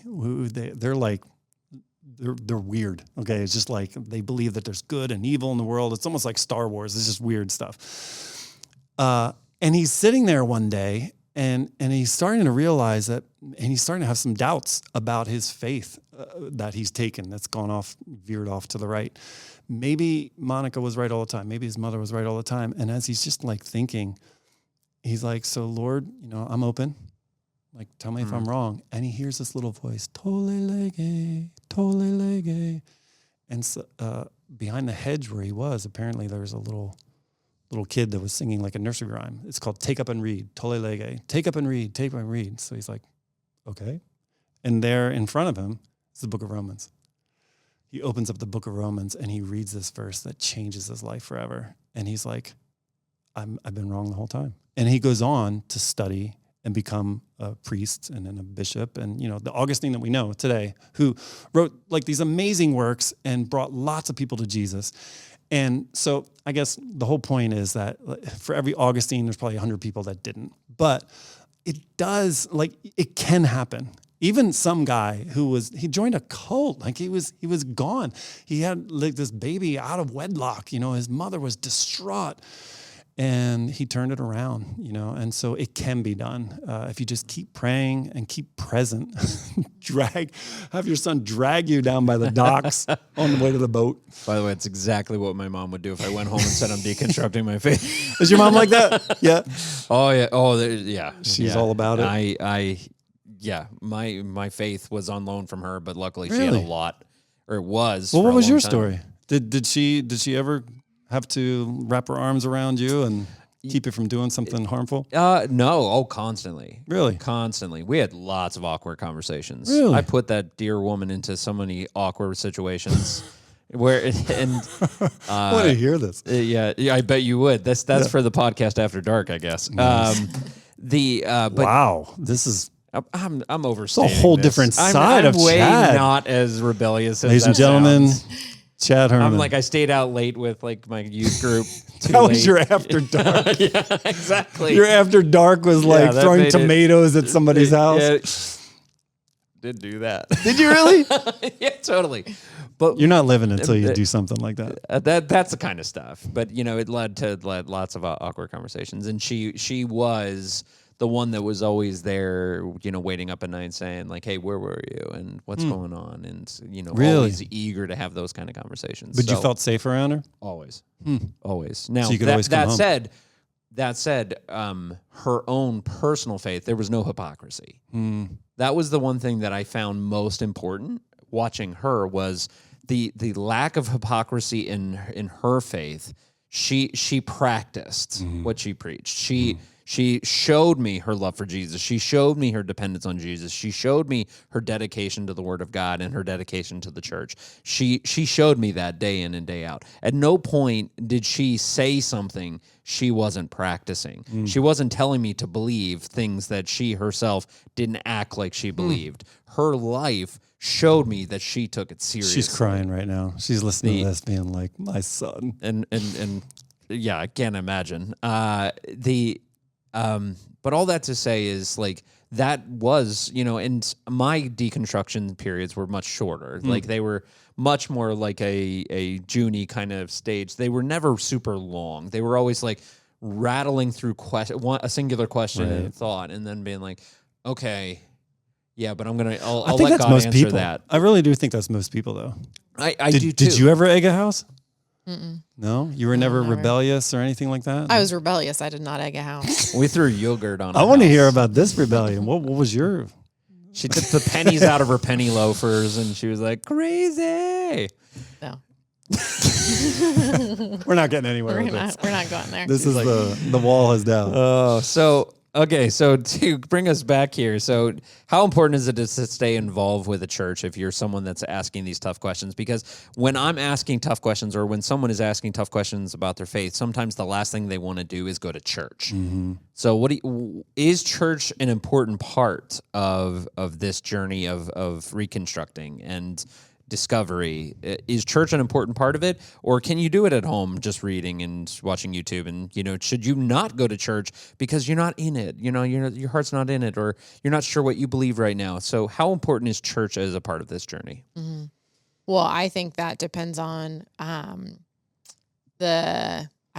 They're weird. Okay. It's just like, they believe that there's good and evil in the world. It's almost like Star Wars. It's just weird stuff. And he's sitting there one day and he's starting to realize that, and he's starting to have some doubts about his faith that he's taken, that's veered off to the right. Maybe Monica was right all the time. Maybe his mother was right all the time. And as he's just like thinking, he's like, so Lord, I'm open. Like, tell me if I'm wrong. And he hears this little voice, Tole lege, tole lege. And so, behind the hedge where he was, apparently there was a little kid that was singing like a nursery rhyme. It's called Take Up and Read, Tole lege. Take up and read, take up and read. So he's like, okay. And there in front of him is the book of Romans. He opens up the book of Romans and he reads this verse that changes his life forever. And he's like, I've been wrong the whole time. And he goes on to study and become a priest and then a bishop. And, the Augustine that we know today, who wrote like these amazing works and brought lots of people to Jesus. And so I guess the whole point is that for every Augustine, there's probably 100 people that didn't. But it can happen. Even some guy he joined a cult, like he was gone. He had like this baby out of wedlock, his mother was distraught. And he turned it around, and so it can be done if you just keep praying and keep present. Have your son drag you down by the docks on the way to the boat. By the way, it's exactly what my mom would do if I went home and said I'm deconstructing my faith. Is your mom like that? Yeah. Oh yeah. Oh yeah. She's all about it. My faith was on loan from her, but luckily she had a lot, or it was. Well, what was your time. story? Did she ever have to wrap her arms around you and keep you from doing something harmful? No. Oh, constantly. Really? Constantly. We had lots of awkward conversations. Really? I put that dear woman into so many awkward situations where, and I want to hear this. Yeah, I bet you would. That's for the podcast after dark, I guess. Nice. But wow, this is. I'm overstating. It's a whole this. different side I'm of way Chad. not as rebellious as Ladies and that gentlemen, sounds. Chad Herman. I stayed out late with like my youth group. That was your after dark. Yeah, exactly. Your after dark was like that throwing made tomatoes at somebody's house. Did do that. Did you really? Yeah, totally. But you're not living until you do something like that. That's the kind of stuff. But it led to lots of awkward conversations, and she was the one that was always there, waiting up at night saying like, hey, where were you? And what's going on? And, really? Always eager to have those kind of conversations. But you felt safe around her? Always. Always. Now, so you could always come home. That said, her own personal faith, there was no hypocrisy. That was the one thing that I found most important watching her was the lack of hypocrisy in her faith. She practiced what she preached. She showed me her love for Jesus. She showed me her dependence on Jesus. She showed me her dedication to the Word of God and her dedication to the church. She showed me that day in and day out. At no point did she say something she wasn't practicing. She wasn't telling me to believe things that she herself didn't act like she believed. Her life showed me that she took it seriously. She's crying right now. She's listening to this being like, my son. And yeah, I can't imagine. But all that to say is like that was, and my deconstruction periods were much shorter. Like they were much more like a Junie kind of stage. They were never super long. They were always like rattling through a singular question and thought, and then being like, okay, yeah, but I'll I think let that's God most answer people. that. I really do think that's most people though. I do too. Did you ever egg a house? Mm-mm. No? You were never never. rebellious or anything like that? I was rebellious. I did not egg a house. We threw yogurt on. I want to hear about this rebellion. What was your... She took the pennies out of her penny loafers, and she was like, crazy. No, We're not getting anywhere we're with this. not going there. This is the wall is down. Oh, so to bring us back here, so how important is it to stay involved with the church if you're someone that's asking these tough questions? Because when I'm asking tough questions, or when someone is asking tough questions about their faith, sometimes the last thing they want to do is go to church. Mm-hmm. So is church an important part of this journey of reconstructing and discovery? Is church an important part of it, or can you do it at home just reading and watching YouTube? And should you not go to church because you're not in it? Your heart's not in it, or you're not sure what you believe right now. So how important is church as a part of this journey? Mm-hmm. Well, I think that depends on I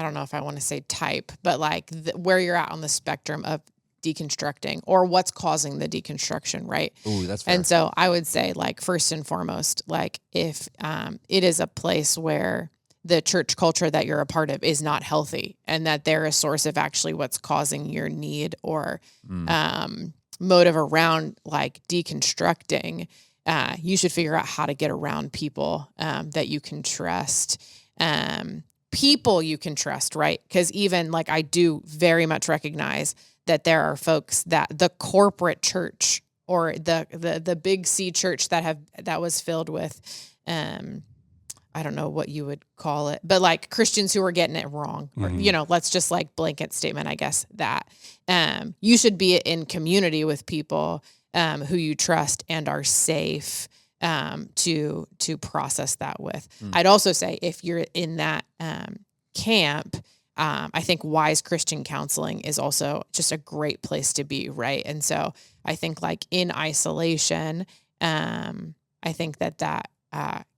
don't know if I want to say type, but like where you're at on the spectrum of deconstructing, or what's causing the deconstruction, right? Ooh, that's fair. And so I would say, like, first and foremost, like, if it is a place where the church culture that you're a part of is not healthy, and that they're a source of actually what's causing your need or motive around like deconstructing, you should figure out how to get around people that you can trust. People you can trust, right? Because even like I do very much recognize that there are folks that the corporate church or the big C church that was filled with, I don't know what you would call it, but like Christians who are getting it wrong, or, let's just like blanket statement, I guess, that you should be in community with people who you trust and are safe to process that with. I'd also say if you're in that camp, I think wise Christian counseling is also just a great place to be, right? And so I think like in isolation, I think that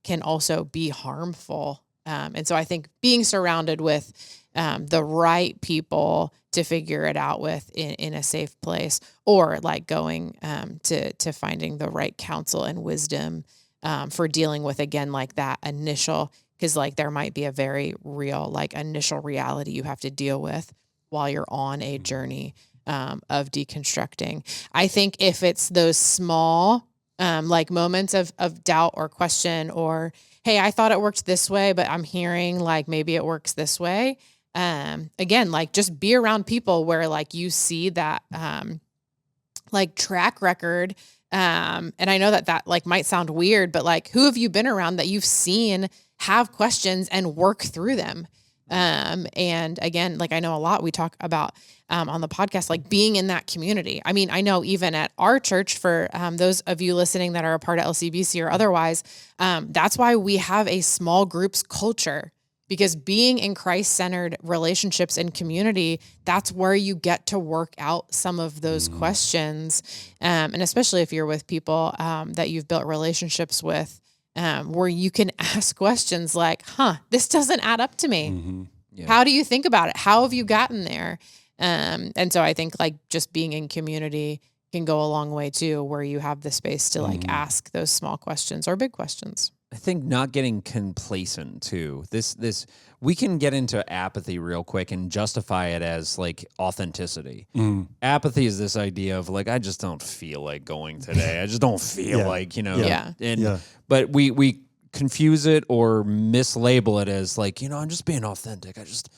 can also be harmful. And so I think being surrounded with the right people to figure it out with in a safe place, or like going to finding the right counsel and wisdom for dealing with, again, like that initial, because like there might be a very real like initial reality you have to deal with while you're on a journey of deconstructing. I think if it's those small like moments of doubt or question, or, hey, I thought it worked this way, but I'm hearing like maybe it works this way. Again, like just be around people where like you see that like track record. And I know that like might sound weird, but like who have you been around that you've seen have questions and work through them? And again, like I know a lot we talk about on the podcast, like being in that community. I mean, I know even at our church, for those of you listening that are a part of LCBC or otherwise, that's why we have a small groups culture, because being in Christ-centered relationships and community, that's where you get to work out some of those questions. And especially if you're with people that you've built relationships with, where you can ask questions like, this doesn't add up to me. Mm-hmm. Yeah. How do you think about it? How have you gotten there? And so I think like just being in community can go a long way too, where you have the space to like ask those small questions or big questions. I think not getting complacent too. We can get into apathy real quick and justify it as like authenticity. Apathy is this idea of like, I just don't feel like going today. I just don't feel like, but we confuse it or mislabel it as like, I'm just being authentic. I just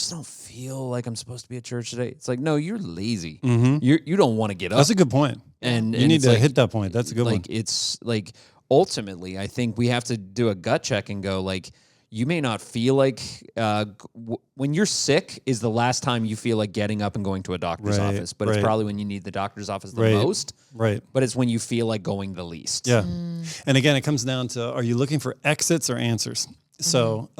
don't feel like I'm supposed to be at church today. It's like, no, you're lazy. Mm-hmm. You don't want to get up. That's a good point. And you need to hit that point. That's a good one. Like it's like, ultimately, I think we have to do a gut check and go like, you may not feel like when you're sick is the last time you feel like getting up and going to a doctor's office, but it's probably when you need the doctor's office the most. Right. But it's when you feel like going the least. Yeah. And again, it comes down to, are you looking for exits or answers? So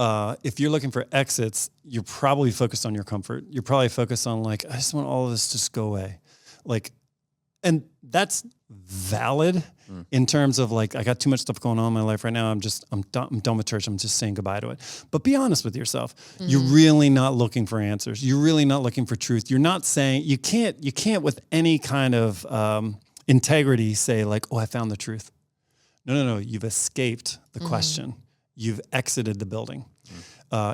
if you're looking for exits, you're probably focused on your comfort. You're probably focused on like, I just want all of this to just go away. Like, and that's valid in terms of like, I got too much stuff going on in my life right now. I'm done with church. I'm just saying goodbye to it. But be honest with yourself. You're really not looking for answers. You're really not looking for truth. You're not saying, you can't with any kind of integrity say like, oh, I found the truth. No. You've escaped the question. you've exited the building.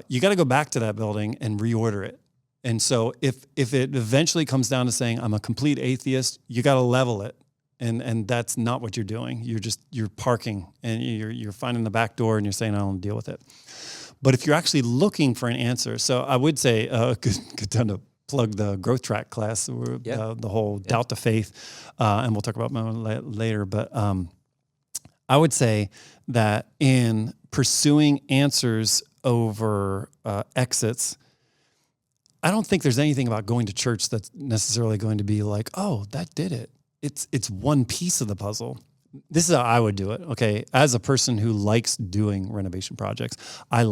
You got to go back to that building and reorder it. And so if it eventually comes down to saying I'm a complete atheist, you got to level it. And that's not what you're doing. You're parking and you're finding the back door and you're saying I don't deal with it. But if you're actually looking for an answer, so I would say good time to plug the growth track class, the whole doubt to faith, and we'll talk about that later. But I would say that in pursuing answers over exits, I don't think there's anything about going to church that's necessarily going to be like, oh, that did it. It's one piece of the puzzle. This is how I would do it. Okay. As a person who likes doing renovation projects, I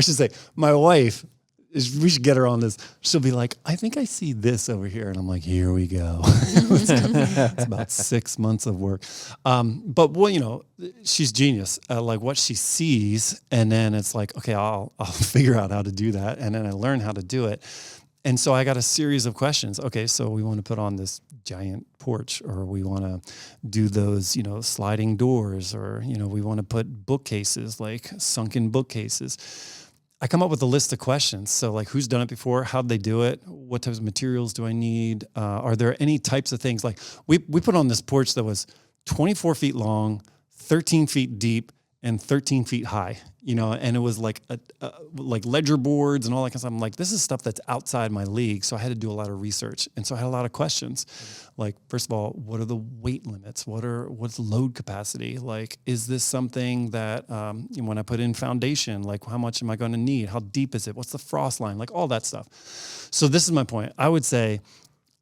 should say my wife we should get her on this. She'll be like, I think I see this over here. And I'm like, here we go. It's about 6 months of work. But she's genius at like what she sees. And then it's like, okay, I'll figure out how to do that. And then I learn how to do it. And so I got a series of questions. Okay, so we want to put on this giant porch, or we want to do those, sliding doors, or, we want to put bookcases, like sunken bookcases. I come up with a list of questions. So like, who's done it before? How'd they do it? What types of materials do I need? Are there any types of things? Like we put on this porch that was 24 feet long, 13 feet deep, and 13 feet high, and it was like like ledger boards and all that kind of stuff. I'm like, this is stuff that's outside my league. So I had to do a lot of research. And so I had a lot of questions. Like, first of all, what are the weight limits? What's load capacity? Like, is this something that when I put in foundation, like how much am I going to need? How deep is it? What's the frost line? Like all that stuff. So this is my point. I would say,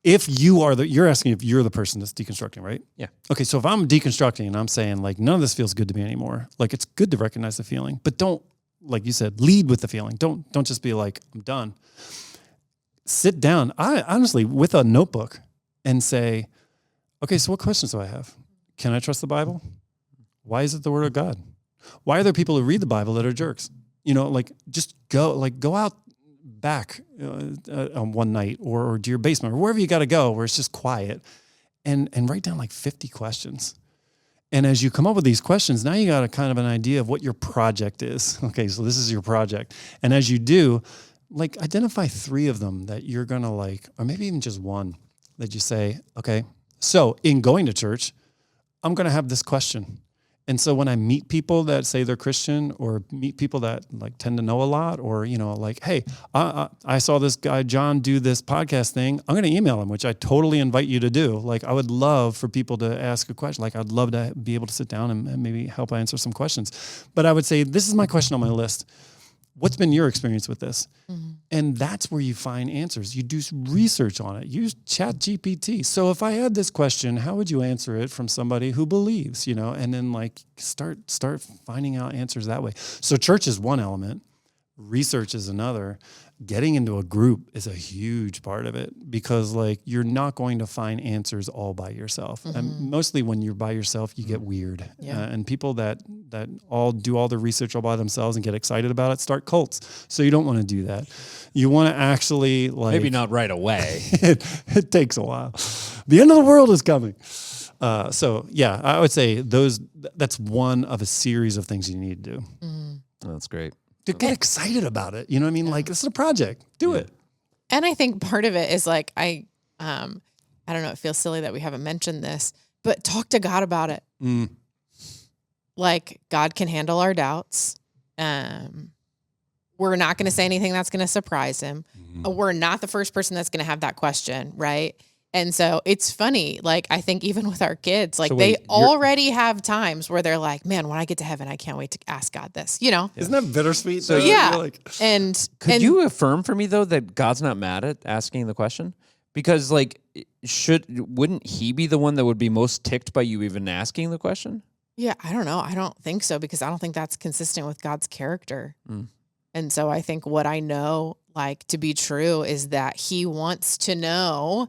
if you're asking if you're the person that's deconstructing, right? Yeah. Okay, so if I'm deconstructing and I'm saying like, none of this feels good to me anymore, like it's good to recognize the feeling, but don't, like you said, lead with the feeling. Don't just be like, I'm done. Sit down, I honestly, with a notebook and say, okay, so what questions do I have? Can I trust the Bible? Why is it the word of God? Why are there people who read the Bible that are jerks? Just go out back on one night or to your basement or wherever you got to go where it's just quiet and write down like 50 questions. And as you come up with these questions, now you got a kind of an idea of what your project is. Okay, so this is your project. And as you do, like identify 3 of them that you're going to like, or maybe even just one that you say, okay, so in going to church, I'm going to have this question. And so when I meet people that say they're Christian or meet people that like tend to know a lot or, like, hey, I saw this guy, John, do this podcast thing. I'm going to email him, which I totally invite you to do. Like, I would love for people to ask a question. Like, I'd love to be able to sit down and maybe help answer some questions. But I would say, this is my question on my list. What's been your experience with this? Mm-hmm. And that's where you find answers. You do research on it. Use ChatGPT. So if I had this question, how would you answer it from somebody who believes, and then like start finding out answers that way. So church is one element. Research is another. Getting into a group is a huge part of it because like you're not going to find answers all by yourself. Mm-hmm. And mostly when you're by yourself, you get weird. Yeah. And people that all do all the research all by themselves and get excited about it start cults. So you don't want to do that. You want to actually like... Maybe not right away. it takes a while. The end of the world is coming. So yeah, I would say that's one of a series of things you need to do. Mm-hmm. Oh, that's great. To get excited about it. You know what I mean? Like, this is a project. Do it. And I think part of it is like, I don't know, it feels silly that we haven't mentioned this, but talk to God about it. Mm. Like, God can handle our doubts. We're not going to say anything that's going to surprise him. Mm. We're not the first person that's going to have that question, right? And so it's funny, like, I think even with our kids, like, they already have times where they're like, man, when I get to heaven, I can't wait to ask God this, Isn't that bittersweet? So, yeah. Could you affirm for me, though, that God's not mad at asking the question? Because, like, wouldn't he be the one that would be most ticked by you even asking the question? Yeah, I don't know. I don't think so, because I don't think that's consistent with God's character. Mm. And so I think what I know, like, to be true is that he wants to know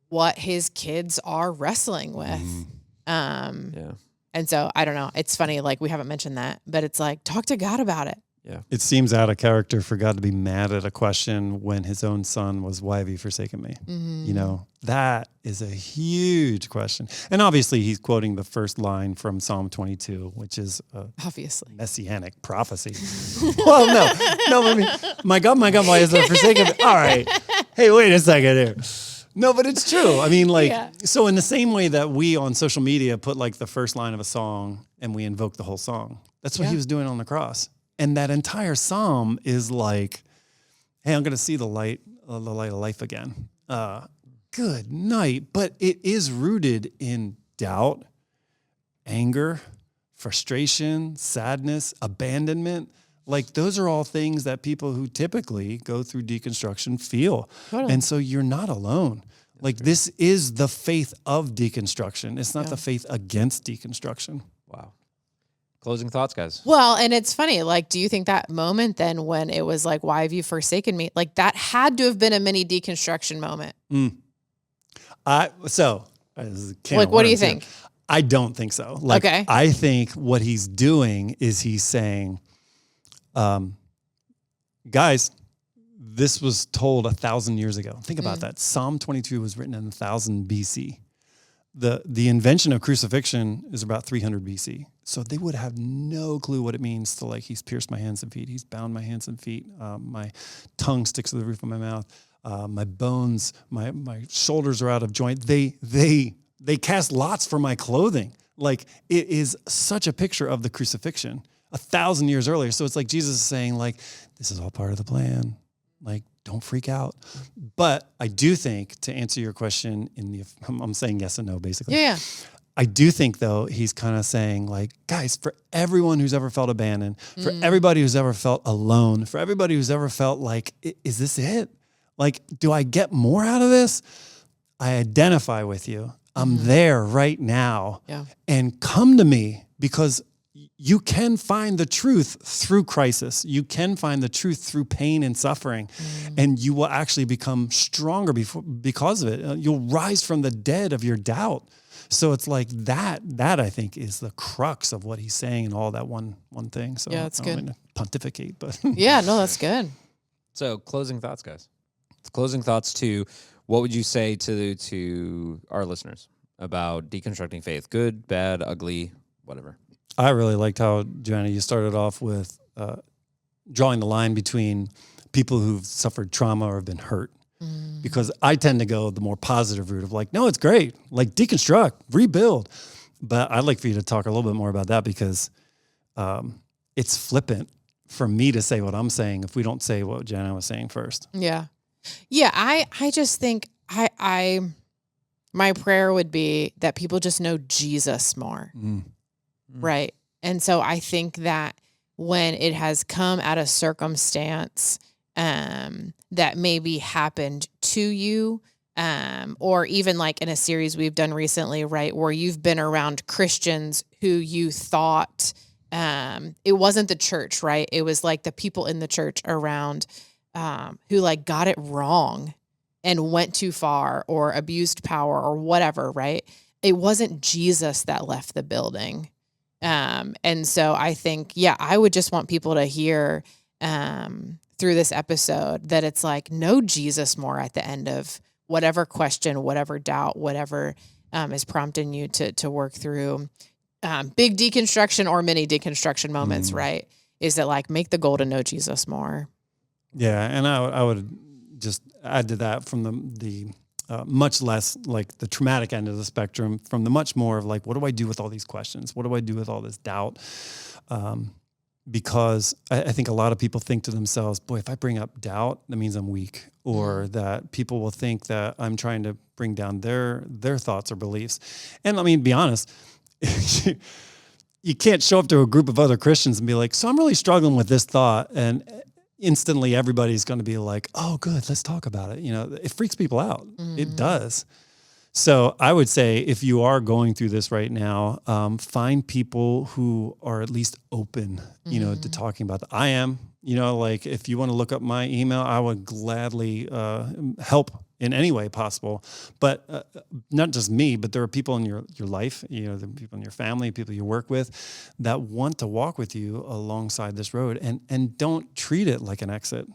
what his kids are wrestling with. And so I don't know. It's funny, like, we haven't mentioned that, but it's like, talk to God about it. Yeah. It seems out of character for God to be mad at a question when his own son was, why have you forsaken me? You know, that is a huge question. And obviously he's quoting the first line from Psalm 22, which is a Obviously messianic prophecy. Well, no, I mean, my God, why is that forsaken me? All right. Hey, wait a second here. No, but it's true. I mean, like, so in the same way that we on social media put like the first line of a song and we invoke the whole song, that's what he was doing on the cross. And that entire psalm is like, hey, I'm going to see the light of life again. Good night. But it is rooted in doubt, anger, frustration, sadness, abandonment. Like those are all things that people who typically go through deconstruction feel. Totally. And so you're not alone. Like this is the faith of deconstruction. It's not the faith against deconstruction. Wow. Closing thoughts, guys. Well, and it's funny, like, do you think that moment then when it was like, why have you forsaken me? Like that had to have been a mini deconstruction moment. Like, what do you think? I don't think so. Like, okay. I think what he's doing is he's saying, guys, this was told 1,000 years ago. Think about that. Psalm 22 was written in 1000 BC. The invention of crucifixion is about 300 BC. So they would have no clue what it means to like, he's pierced my hands and feet. He's bound my hands and feet. My tongue sticks to the roof of my mouth. My bones, my shoulders are out of joint. They cast lots for my clothing. Like it is such a picture of the crucifixion 1,000 years earlier. So it's like Jesus is saying like, this is all part of the plan. Like, don't freak out. But I do think, to answer your question, I'm saying yes and no, basically. Yeah. I do think, though, he's kind of saying, like, guys, for everyone who's ever felt abandoned, for everybody who's ever felt alone, for everybody who's ever felt like, is this it? Like, do I get more out of this? I identify with you. I'm there right now. Yeah. And come to me because you can find the truth through crisis. You can find the truth through pain and suffering, and you will actually become stronger because of it. You'll rise from the dead of your doubt. So it's like that I think is the crux of what he's saying in all that one thing. So yeah, that's good. I don't mean to pontificate, but yeah, no, that's good. So closing thoughts, guys. Closing thoughts to what would you say to our listeners about deconstructing faith? Good, bad, ugly, whatever. I really liked how, Joanna, you started off with drawing the line between people who've suffered trauma or have been hurt. Because I tend to go the more positive route of like, no, it's great. Like deconstruct, rebuild. But I'd like for you to talk a little bit more about that because it's flippant for me to say what I'm saying if we don't say what Joanna was saying first. Yeah. Yeah. I just think my prayer would be that people just know Jesus more. Right. And so I think that when it has come at a circumstance that maybe happened to you, or even like in a series we've done recently, right, where you've been around Christians who you thought it wasn't the church, right? It was like the people in the church around who like got it wrong and went too far or abused power or whatever, right? It wasn't Jesus that left the building. And so I think, I would just want people to hear through this episode that it's like, know Jesus more at the end of whatever question, whatever doubt, whatever is prompting you to work through big deconstruction or mini deconstruction moments, right? Is that like, make the goal to know Jesus more. Yeah. And I would just add to that from the much less like the traumatic end of the spectrum, from the much more of like, what do I do with all these questions? What do I do with all this doubt? Because I think a lot of people think to themselves, boy, if I bring up doubt, that means I'm weak, or that people will think that I'm trying to bring down their thoughts or beliefs. And I mean, be honest, you can't show up to a group of other Christians and be like, so I'm really struggling with this thought. And instantly everybody's going to be like, oh, good, let's talk about it. You know, it freaks people out. It does. So I would say if you are going through this right now, find people who are at least open, you know, to talking about that. I am, you know, like if you want to look up my email, I would gladly help in any way possible. But not just me, but there are people in your life, the people in your family, people you work with that want to walk with you alongside this road, and don't treat it like an exit.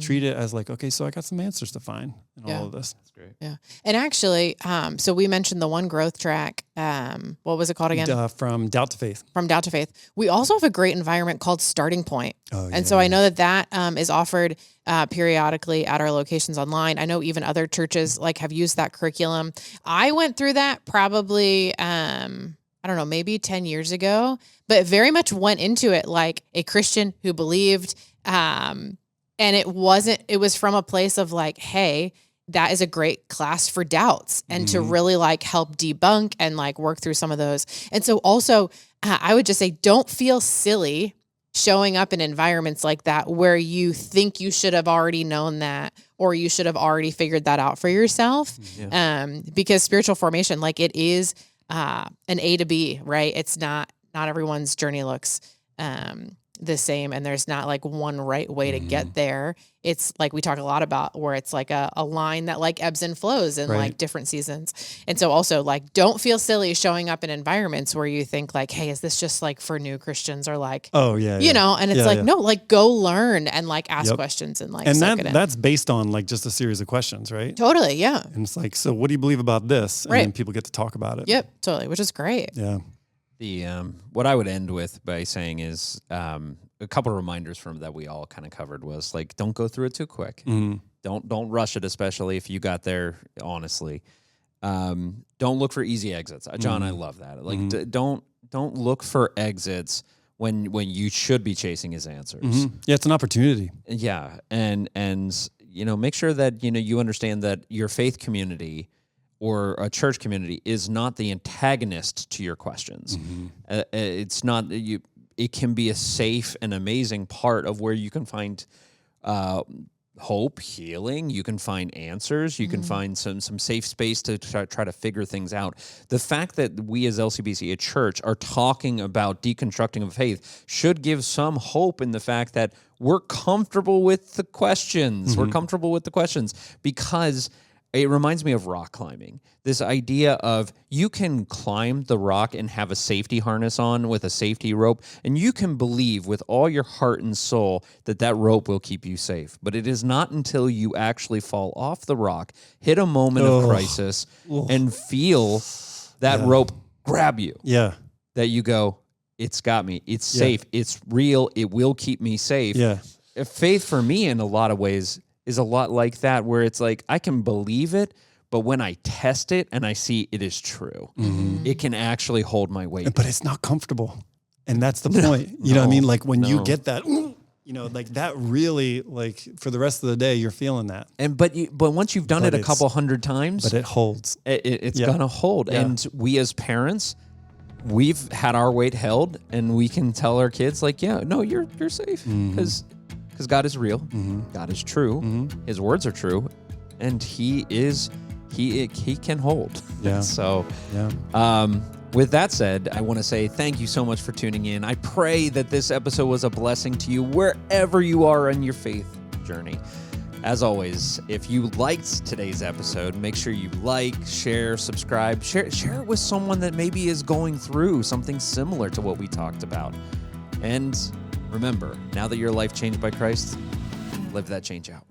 Treat it as like, okay, so I got some answers to find in all of this. That's great. Yeah. And actually, so we mentioned the one growth track. What was it called again? From Doubt to Faith. From Doubt to Faith. We also have a great environment called Starting Point. Oh, yeah. And so I know that is offered periodically at our locations online. I know even other churches have used that curriculum. I went through that probably, I don't know, maybe 10 years ago, but very much went into it like a Christian who believed, and it was from a place of like, hey, that is a great class for doubts and to really help debunk and work through some of those. And so also, I would just say, don't feel silly showing up in environments like that where you think you should have already known that, or you should have already figured that out for yourself. Yeah. Because spiritual formation, it is an A to B, right? It's not everyone's journey looks the same, and there's not one right way to get there. It's we talk a lot about where it's a line that ebbs and flows in different seasons. And so also don't feel silly showing up in environments where you think hey, is this just for new Christians, or oh yeah, and it's no, go learn and ask questions and and that's based on just a series of questions, right? Totally. Yeah. And it's so what do you believe about this? And then people get to talk about it. Yep. Totally. Which is great. Yeah. The what I would end with by saying is a couple of reminders from that we all kind of covered was don't go through it too quick. Don't rush it, especially if you got there honestly. Don't look for easy exits. John, I love that. Don't look for exits when you should be chasing his answers. Yeah, it's an opportunity. Yeah, and make sure that you understand that your faith community or a church community is not the antagonist to your questions. It's not you. It can be a safe and amazing part of where you can find hope, healing. You can find answers. You can find some safe space to try to figure things out. The fact that we as LCBC, a church, are talking about deconstructing of faith should give some hope in the fact that we're comfortable with the questions. We're comfortable with the questions because it reminds me of rock climbing. This idea of you can climb the rock and have a safety harness on with a safety rope, and you can believe with all your heart and soul that rope will keep you safe. But it is not until you actually fall off the rock, hit a moment of crisis, and feel that rope grab you, that you go, it's got me, it's safe, it's real, it will keep me safe. Yeah. Faith for me in a lot of ways is a lot like that, where it's I can believe it, but when I test it and I see it is true, it can actually hold my weight. But it's not comfortable. And that's the point. You know what I mean? When you get that, that really, for the rest of the day, you're feeling that. And but once you've done it a couple hundred times, but it holds. It's gonna hold. Yeah. And we as parents, we've had our weight held, and we can tell our kids you're safe because God is real, God is true, His words are true, and He can hold. Yeah. So, with that said, I want to say thank you so much for tuning in. I pray that this episode was a blessing to you wherever you are in your faith journey. As always, if you liked today's episode, make sure you share, subscribe, share it with someone that maybe is going through something similar to what we talked about. And remember, now that your life changed by Christ, live that change out.